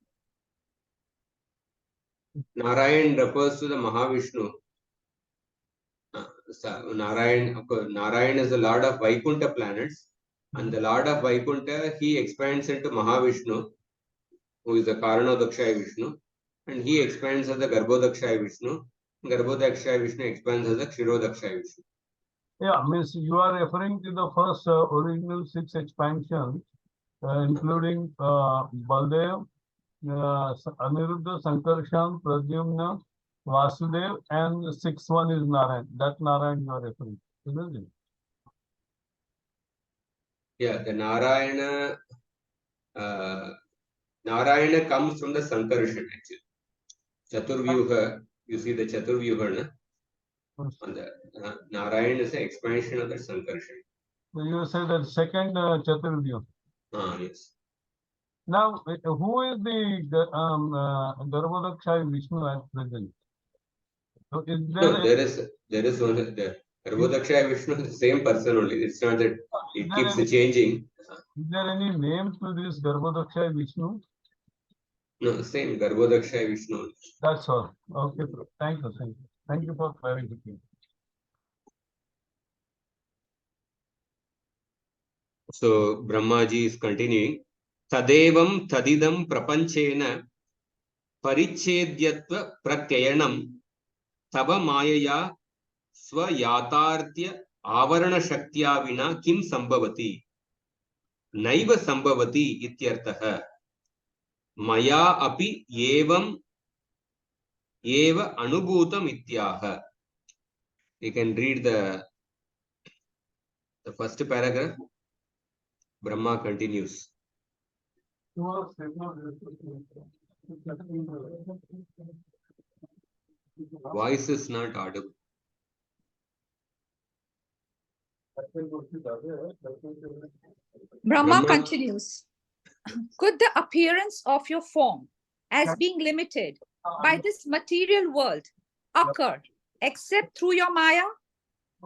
Narayan refers to the Mahavishnu. Narayan is the Lord of Vaikuntha planets, and the Lord of Vaikuntha, he expands into Mahavishnu, who is the Karanodakshai Vishnu, and he expands as the Garbhodakshai Vishnu. Garbhodakshai Vishnu expands as the Kshirodakshai Vishnu. Yeah, means you are referring to the first original 6 expansions, including Baldev, Aniruddha, Sankarshan, Pradyumna, Vasudev, and the 6th one is Narayan. That Narayan you are referring to, isn't it? Yeah, the Narayana comes from the Sankarshan actually. Chaturvyuha, you see the Chaturvyuha, on the Narayana is an expansion of the Sankarshan. So you say that second Chaturvyuha. Yes. Now, who is the Garbhodakshai Vishnu at present? So is there No, there is one. The Garbhodakshai Vishnu is the same person only. It's not that it keeps changing. Is there any name to this Garbhodakshai Vishnu? No, same Garbhodakshai Vishnu. That's all. Okay, thank you. Thank you for clarifying. So Brahmaji is continuing. Tadevam tadidam prapanchena parichedyatva prakyayanam tava mayaya swayatartya avarana shaktya vina kim sambhavati naiva sambhavati ityartah maya api evam eva anubhutam ityaha. You can read the first paragraph. Brahma continues. Voice is not audible. Brahma continues. Could the appearance of your form as being limited by this material world occur except through your Maya?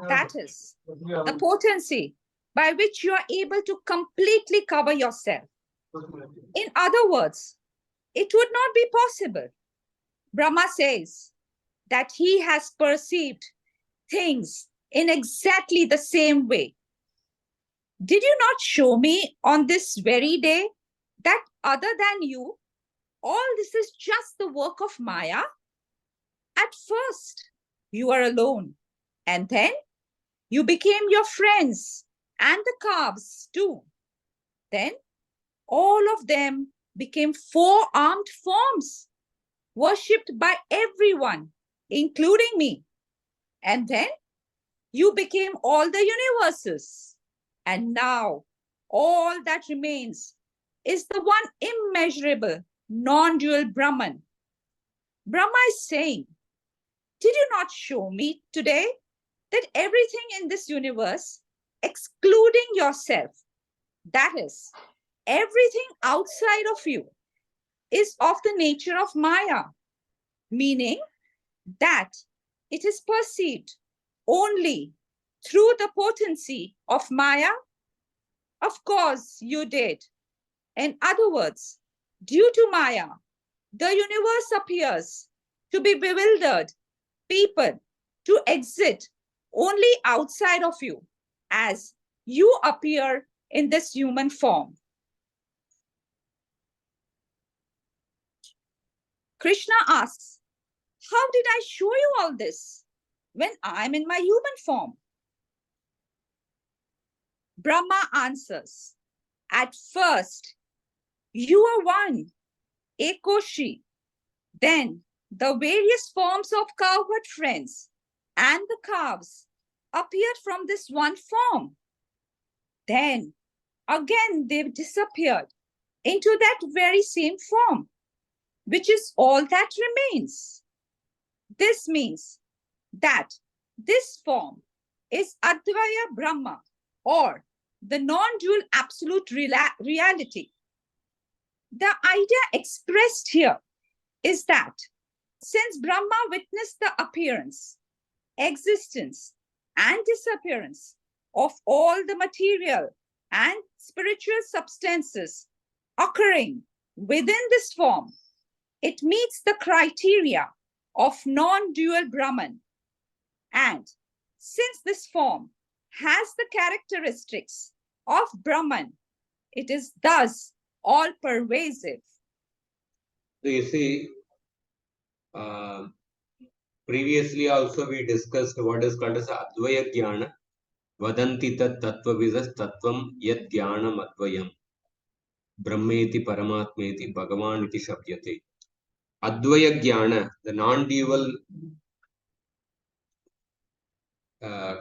That is the potency by which you are able to completely cover yourself In other words, it would not be possible. Brahma says that he has perceived things in exactly the same way. Did you not show me on this very day that other than you, all this is just the work of Maya? At first, you were alone, and then you became your friends and the calves too. Then all of them became four-armed forms, worshipped by everyone, including me. And then you became all the universes. And now all that remains is the one immeasurable, non-dual Brahman. Brahma is saying, did you not show me today that everything in this universe, excluding yourself, that is, everything outside of you, is of the nature of Maya, meaning that it is perceived only through the potency of Maya? Of course, you did. In other words, due to Maya, the universe appears to be bewildered people to exist only outside of you, as you appear in this human form. Krishna asks, how did I show you all this when I'm in my human form? Brahma answers, at first, you are one, Ekoshi. Then the various forms of cowherd friends and the calves appeared from this one form. Then again they disappeared into that very same form, which is all that remains. This means that this form is Advaya Brahma, or the non-dual absolute reality. The idea expressed here is that since Brahma witnessed the appearance, existence, and disappearance of all the material and spiritual substances occurring within this form, it meets the criteria of non-dual Brahman. And since this form has the characteristics of Brahman, it is thus all-pervasive. So you see, previously also we discussed what is called as Advaya Jnana. Vadanti tat tattvavidas tattvam yad jnanam advayam. Brahmeti paramatmeti bhagavan iti shabdyate. Advaya Jnana, the non-dual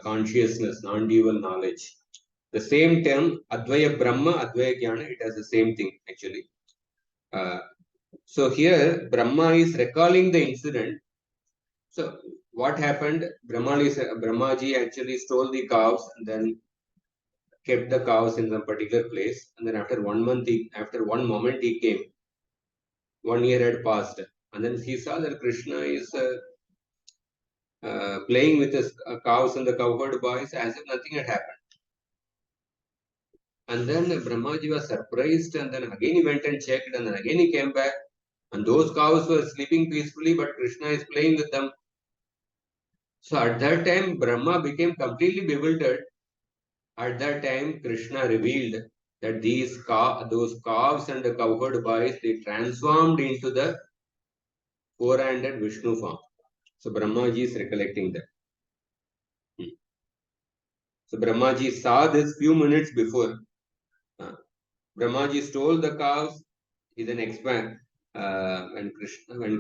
consciousness, non-dual knowledge. The same term, Advaya Brahma, Advaya Jnana, it has the same thing actually. So here, Brahma is recalling the incident. So what happened? Brahmaji actually stole the cows and then kept the cows in some particular place. And then after 1 month, after one moment he came. 1 year had passed. And then he saw that Krishna is playing with his cows and the cowherd boys as if nothing had happened. And then Brahmaji was surprised, and then again he went and checked, and then again he came back. And those cows were sleeping peacefully, but Krishna is playing with them. So at that time, Brahma became completely bewildered. At that time, Krishna revealed that those calves and the cowherd boys, they transformed into the four-handed Vishnu form. So Brahmaji is recollecting that. So Brahmaji saw this few minutes before. Brahmaji stole the cows. He then expanded when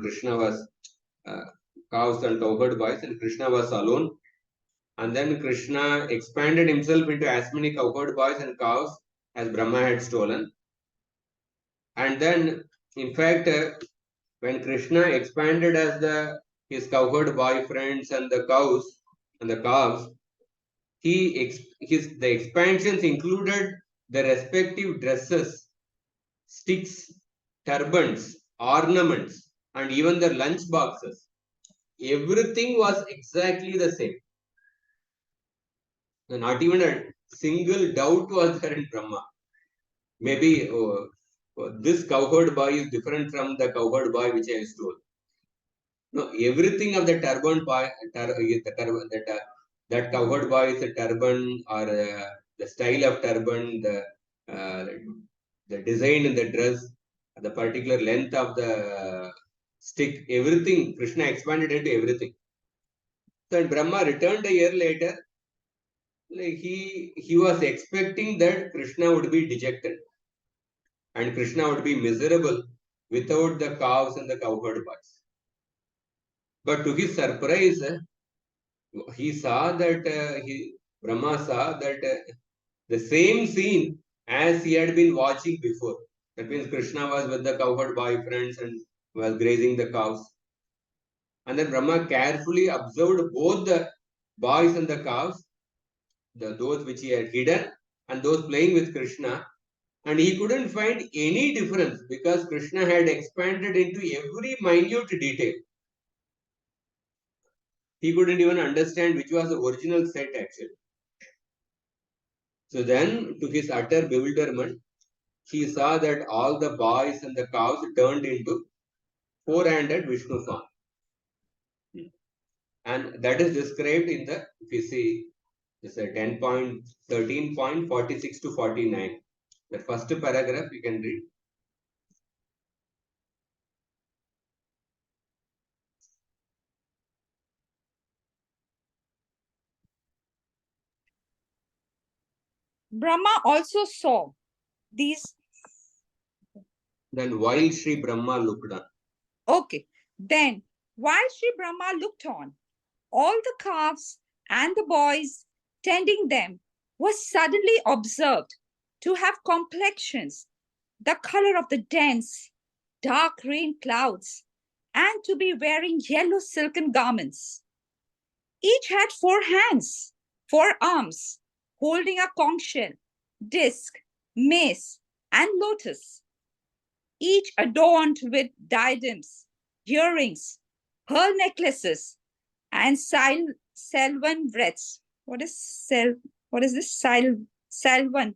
Krishna was cows and cowherd boys, and Krishna was alone. And then Krishna expanded himself into as many cowherd boys and cows as Brahma had stolen. And then, in fact, when Krishna expanded as his cowherd boy friends and the cows and the calves, the expansions included the respective dresses, sticks, turbans, ornaments, and even the lunch boxes. Everything was exactly the same. Not even a single doubt was there in Brahma. Maybe This cowherd boy is different from the cowherd boy which I stole. No, everything of the turban boy, that cowherd boy is a turban, or the style of turban, uh, the design in the dress, the particular length of the stick, everything, Krishna expanded into everything. So when Brahma returned a year later, like he was expecting that Krishna would be dejected and Krishna would be miserable without the cows and the cowherd boys. But to his surprise, he saw that Brahma saw that the same scene as he had been watching before. That means Krishna was with the cowherd boyfriends and was grazing the cows. And then Brahma carefully observed both the boys and the cows, those which he had hidden and those playing with Krishna. And he couldn't find any difference because Krishna had expanded into every minute detail. He couldn't even understand which was the original set actually. So then, to his utter bewilderment, he saw that all the boys and the cows turned into four-handed Vishnu form. And that is described in the, if you see, this is 10.13.46 to 49. The first paragraph you can read. Brahma also saw these. Then while Sri Brahma looked on. Okay. Then, while Sri Brahma looked on, all the calves and the boys tending them were suddenly observed to have complexions the color of the dense, dark rain clouds, and to be wearing yellow silken garments. Each had 4 hands, 4 arms, holding a conch shell, disc, mace, and lotus, each adorned with diadems, earrings, pearl necklaces, and Selvan wreaths. What is What is this Selvan?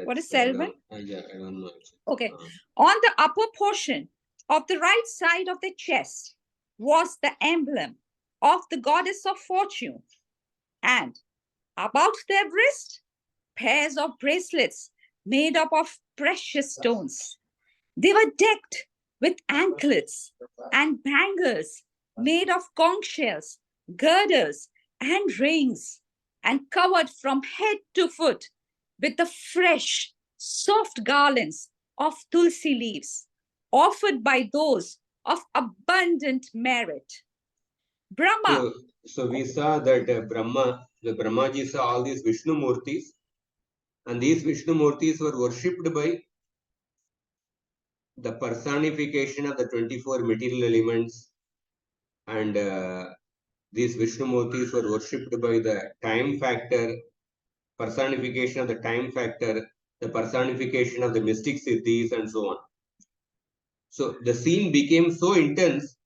What is Selvan? I don't know. Okay. On the upper portion of the right side of the chest was the emblem of the goddess of fortune, and about their wrist, pairs of bracelets made up of precious stones. They were decked with anklets and bangles made of conch shells, girders, and rings, and covered from head to foot with the fresh, soft garlands of tulsi leaves offered by those of abundant merit. Brahma. So we saw that the Brahmaji saw all these Vishnu Murtis, and these Vishnu Murtis were worshipped by the personification of the 24 material elements, and these Vishnu Murtis were worshipped by the time factor, personification of the time factor, the personification of the mystic siddhis, and so on. So the scene became so intense,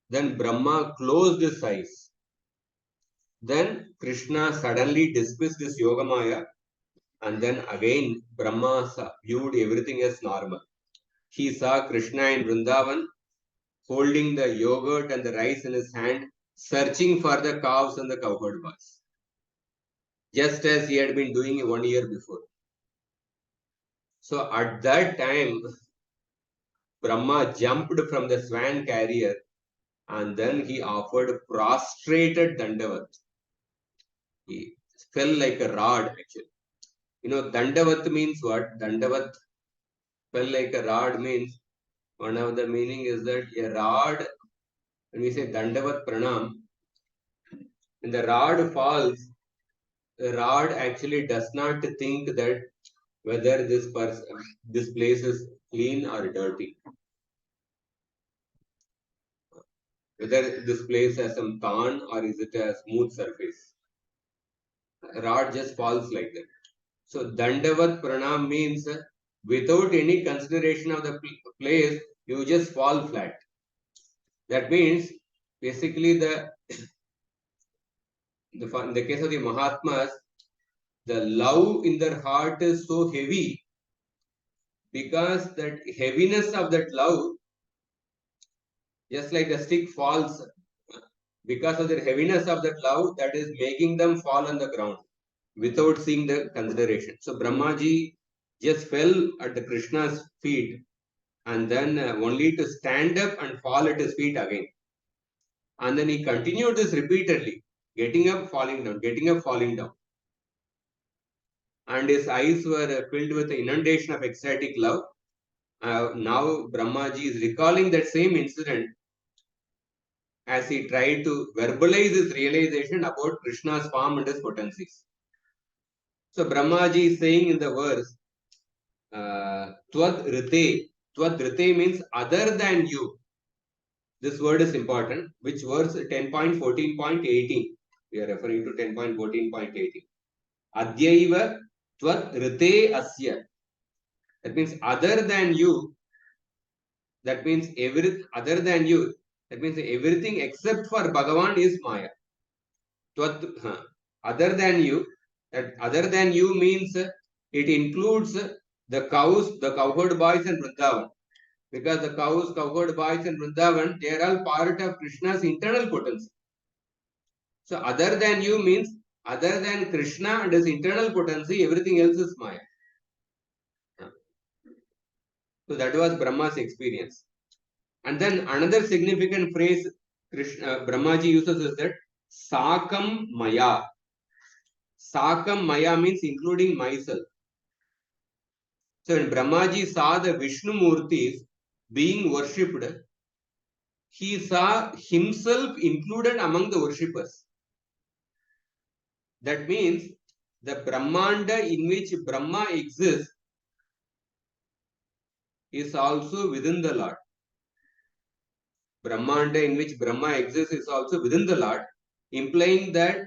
then Brahma closed his eyes. Then Krishna suddenly dismissed his Yogamaya, and then again Brahma viewed everything as normal. He saw Krishna in Vrindavan holding the yogurt and the rice in his hand, searching for the cows and the cowherd boys, just as he had been doing 1 year before. So at that time, Brahma jumped from the swan carrier and then he offered prostrated Dandavat. He fell like a rod actually. Dandavat means what? Dandavat fell like a rod means, one of the meaning is that a rod, when we say Dandavat Pranam, when the rod falls, the rod actually does not think that whether this place is clean or dirty, whether this place has some thorn or is it a smooth surface. Rod just falls like that. So Dandavat Pranam means without any consideration of the place, you just fall flat. That means basically in the case of the Mahatmas, the love in their heart is so heavy because that heaviness of that love, just like a stick falls, because of the heaviness of that love, that is making them fall on the ground without seeing the consideration. So Brahmaji just fell at the Krishna's feet, and then only to stand up and fall at his feet again. And then he continued this repeatedly, getting up, falling down, getting up, falling down. And his eyes were filled with the inundation of ecstatic love. Now Brahmaji is recalling that same incident as he tried to verbalize his realization about Krishna's form and his potencies. So Brahmaji is saying in the verse, Tvad Rite. Tvad Rite means other than you. This word is important. Which verse? 10.14.18. We are referring to 10.14.18. Adyaiva Tvad Rite Asya. That means other than you. That means other than you. That means everything except for Bhagavan is Maya. Other than you. That other than you means it includes the cows, the cowherd boys and Vrindavan. Because the cows, cowherd boys and Vrindavan, they are all part of Krishna's internal potency. So other than you means other than Krishna and his internal potency, everything else is Maya. So that was Brahma's experience. And then another significant phrase Brahmaji uses is that Sakam Maya. Sakam Maya means including myself. So when Brahmaji saw the Vishnu Murtis being worshipped, he saw himself included among the worshippers. That means the Brahmanda in which Brahma exists is also within the Lord. Brahmanda in which Brahma exists is also within the Lord, implying that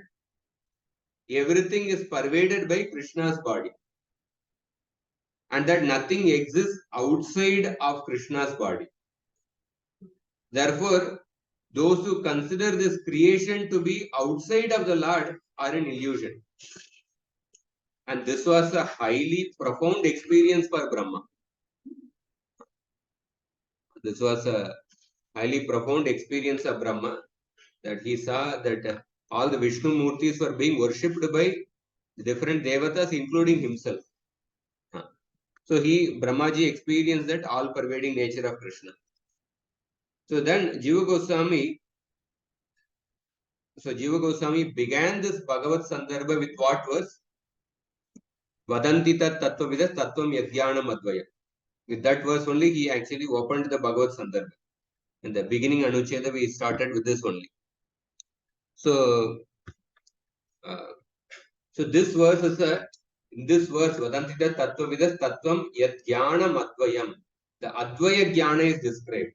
everything is pervaded by Krishna's body and that nothing exists outside of Krishna's body. Therefore, those who consider this creation to be outside of the Lord are an illusion. And this was a highly profound experience for Brahma. This was a highly profound experience of Brahma, that he saw that all the Vishnu Murtis were being worshipped by different devatas, including himself. So Brahmaji experienced that all-pervading nature of Krishna. So then Jiva Goswami began this Bhagavad Sandarbha with what verse? Vadanti tat tattvavidas tattvam yadhyanam advaya. With that verse only, he actually opened the Bhagavad Sandarbha. In the beginning Anuccheda, we started with this only. So this verse is in this verse, Vadanti tat tattvavidas tattvam yadhyanam advayam. The Advaya Jnana is described.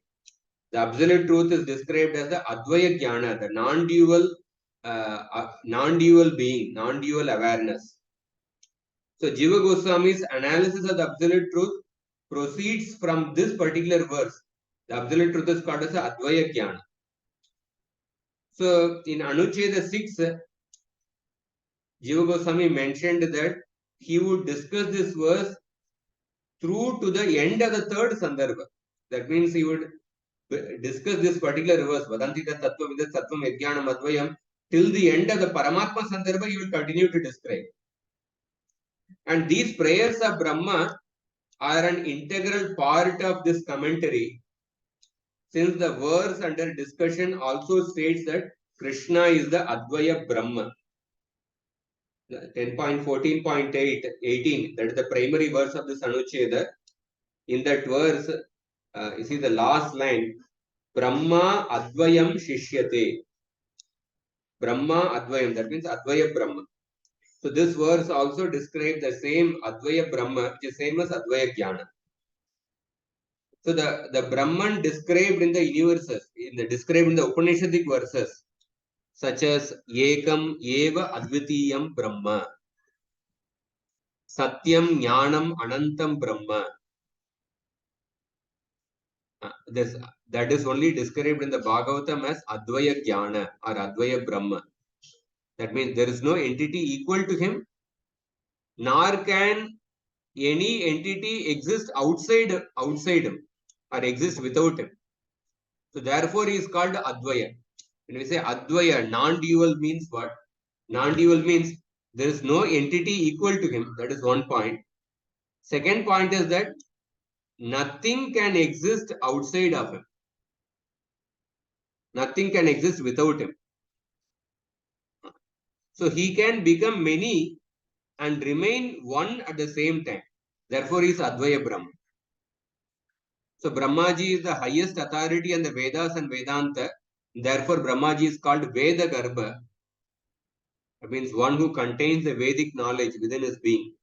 The absolute truth is described as the Advaya Jnana, the non-dual being, non-dual awareness. So Jiva Goswami's analysis of the absolute truth proceeds from this particular verse. The absolute truth is called as the Advaya Jnana. So in Anuccheda 6, Jiva Goswami mentioned that he would discuss this verse through to the end of the third Sandarbha. That means he would discuss this particular verse, Vadanti Tattva Vidas Tattvam Yajnanam Advayam, till the end of the Paramatma Sandarbha, he will continue to describe. And these prayers of Brahma are an integral part of this commentary, since the verse under discussion also states that Krishna is the Advaya Brahma. 10.14.18, that is the primary verse of this Anuccheda. In that verse, you see the last line, Brahma Advayam Shishyate. Brahma Advayam, that means Advaya Brahma. So this verse also describes the same Advaya Brahma, which is same as Advaya Jnana. So the Brahman described in the universes, described in the Upanishadic verses, such as Ekam Eva Advitiyam Brahma, Satyam Jnanam Anantam Brahma. That is only described in the Bhagavatam as Advaya Jnana or Advaya Brahma. That means there is no entity equal to him, nor can any entity exists outside him or exists without him. So therefore he is called Advaya. When we say Advaya, non-dual means what? Non-dual means there is no entity equal to him. That is one point. Second point is that nothing can exist outside of him. Nothing can exist without him. So he can become many and remain one at the same time. Therefore, he is Advaya Brahma. So Brahmaji is the highest authority in the Vedas and Vedanta. Therefore, Brahmaji is called Veda Garbha. That means one who contains the Vedic knowledge within his being.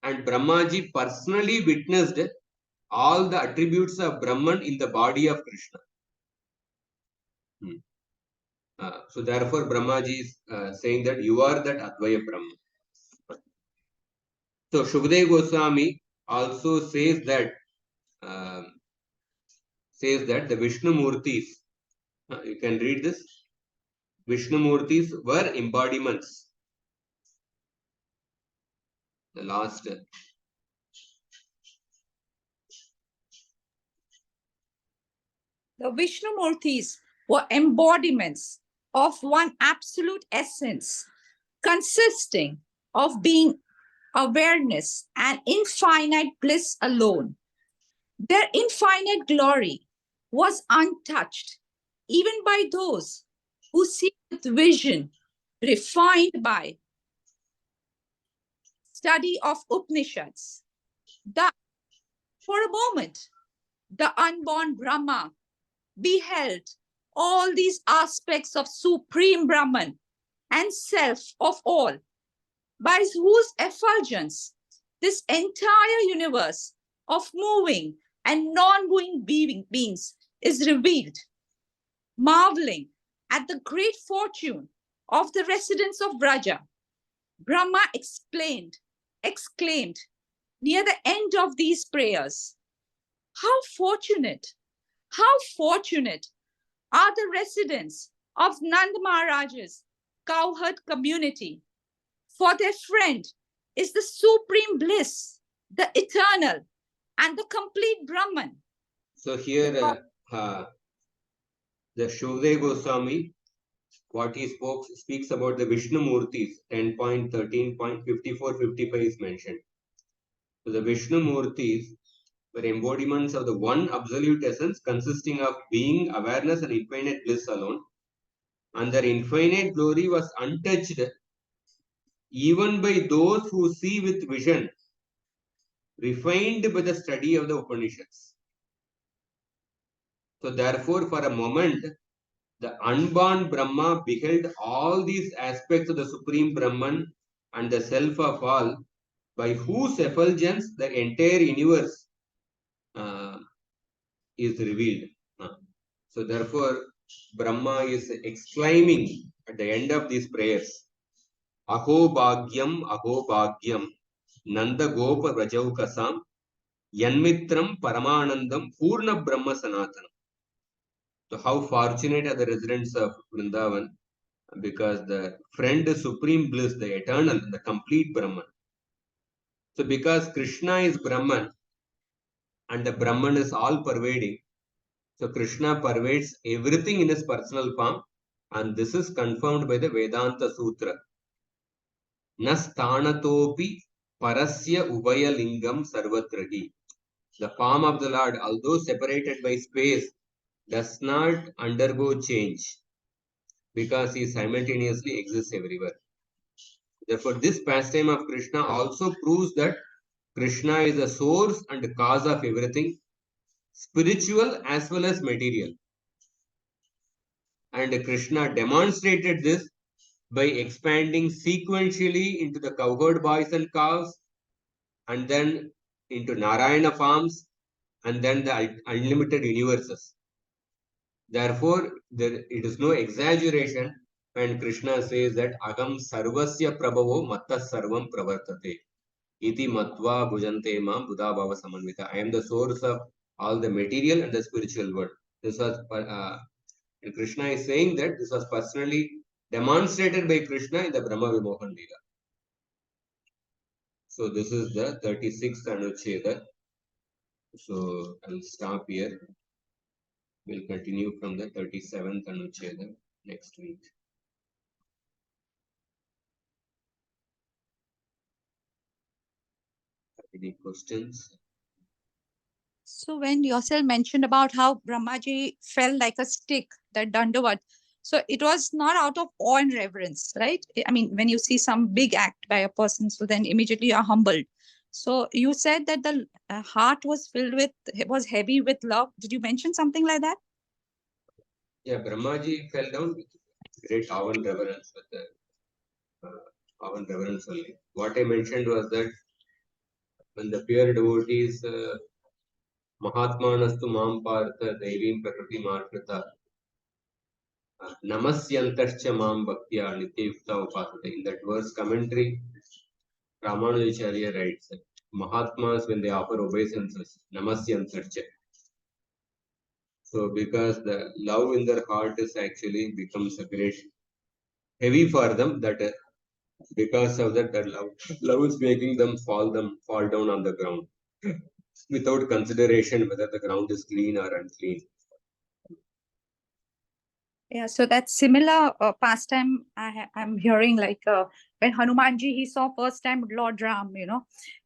And Brahmaji personally witnessed all the attributes of Brahman in the body of Krishna. So therefore, Brahmaji is saying that you are that Advaya Brahma. So Shukdev Goswami also says that the Vishnu Murtis, you can read this, Vishnu Murtis were embodiments. The last. The Vishnu Murtis were embodiments of one absolute essence, consisting of being, awareness, and infinite bliss alone. Their infinite glory was untouched, even by those who see with vision refined by study of Upanishads. Thus, for a moment, the unborn Brahma beheld all these aspects of Supreme Brahman and self of all, by whose effulgence this entire universe of moving and non-moving beings is revealed. Marveling at the great fortune of the residents of Braja, Brahma exclaimed near the end of these prayers, how fortunate are the residents of Nand Maharaj's cowherd community, for their friend is the supreme bliss, the eternal and the complete Brahman. So here the Shukdev Goswami, what he speaks about the Vishnu Murtis, 10.13.54, 55 is mentioned. So the Vishnu Murtis were embodiments of the one absolute essence consisting of being, awareness, and infinite bliss alone. And their infinite glory was untouched even by those who see with vision, refined by the study of the Upanishads. So therefore, for a moment, the unborn Brahma beheld all these aspects of the Supreme Brahman and the self of all, by whose effulgence the entire universe is revealed. So therefore, Brahma is exclaiming at the end of these prayers, Aho Bhagyam, Nanda Gopa Rajaukasam, Yanmitram Paramanandam Purna Brahma Sanatanam. So how fortunate are the residents of Vrindavan, because the friend is supreme bliss, the eternal, the complete Brahman. So because Krishna is Brahman and the Brahman is all pervading, so Krishna pervades everything in his personal form, and this is confirmed by the Vedanta Sutra. Nastanatopi parasya ubaya lingam sarvatrahi. The form of the Lord, although separated by space, does not undergo change, because he simultaneously exists everywhere. Therefore, this pastime of Krishna also proves that Krishna is the source and cause of everything, spiritual as well as material. And Krishna demonstrated this by expanding sequentially into the cowherd boys and cows, and then into Narayana forms, and then the unlimited universes. Therefore, it is no exaggeration when Krishna says that Agam Sarvasya Prabhavo Matta Sarvam Pravartate. Iti Matva Bhujante Ma Buddha Bhava Samanvita. I am the source of all the material and the spiritual world. This was Krishna is saying that this was personally demonstrated by Krishna in the Brahma Vimohan Leela. So this is the 36th anuccheda. So I'll stop here. We'll continue from the 37th anuccheda next week. Any questions? So when yourself mentioned about how Brahmaji fell like a stick, that Dandavat, so it was not out of awe and reverence, right? I mean, when you see some big act by a person, so then immediately you are humbled. So you said that the heart was filled with, it was heavy with love. Did you mention something like that? Yeah, Brahmaji fell down with great awe and reverence with the awe and reverence only. What I mentioned was that when the pure devotees Mahatmanastu Mam Partha Devim Prakriti Markrita Namasyantascha Mam Bhaktya Nityayukta Upasate. In that verse commentary, Ramanujacharya writes that Mahatmas, when they offer obeisances, Namasyantascha. So because the love in their heart is actually becomes a great heavy for them, that because of that, love is making them fall down on the ground without consideration whether the ground is clean or unclean. Yeah, so that similar pastime I'm hearing, like when Hanumanji he saw first time Lord Ram,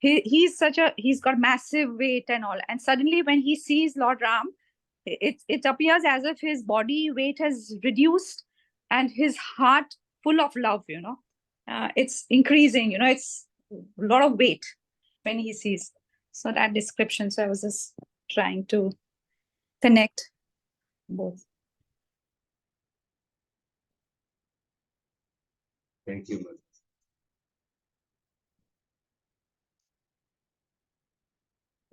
he's got massive weight and all, and suddenly when he sees Lord Ram, it appears as if his body weight has reduced and his heart full of love. It's increasing. It's a lot of weight when he sees. So that description. So I was just trying to connect both. Thank you, Mother.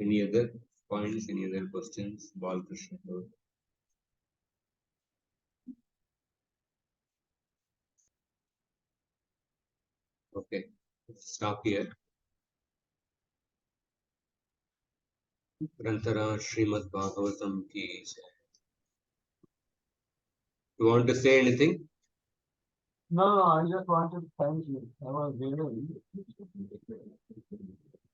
Any other points? Any other questions? Balkrishna. Okay, stop here. Grantara Srimad Bhagavatam ki. You want to say anything? No, I just wanted to thank you. I was really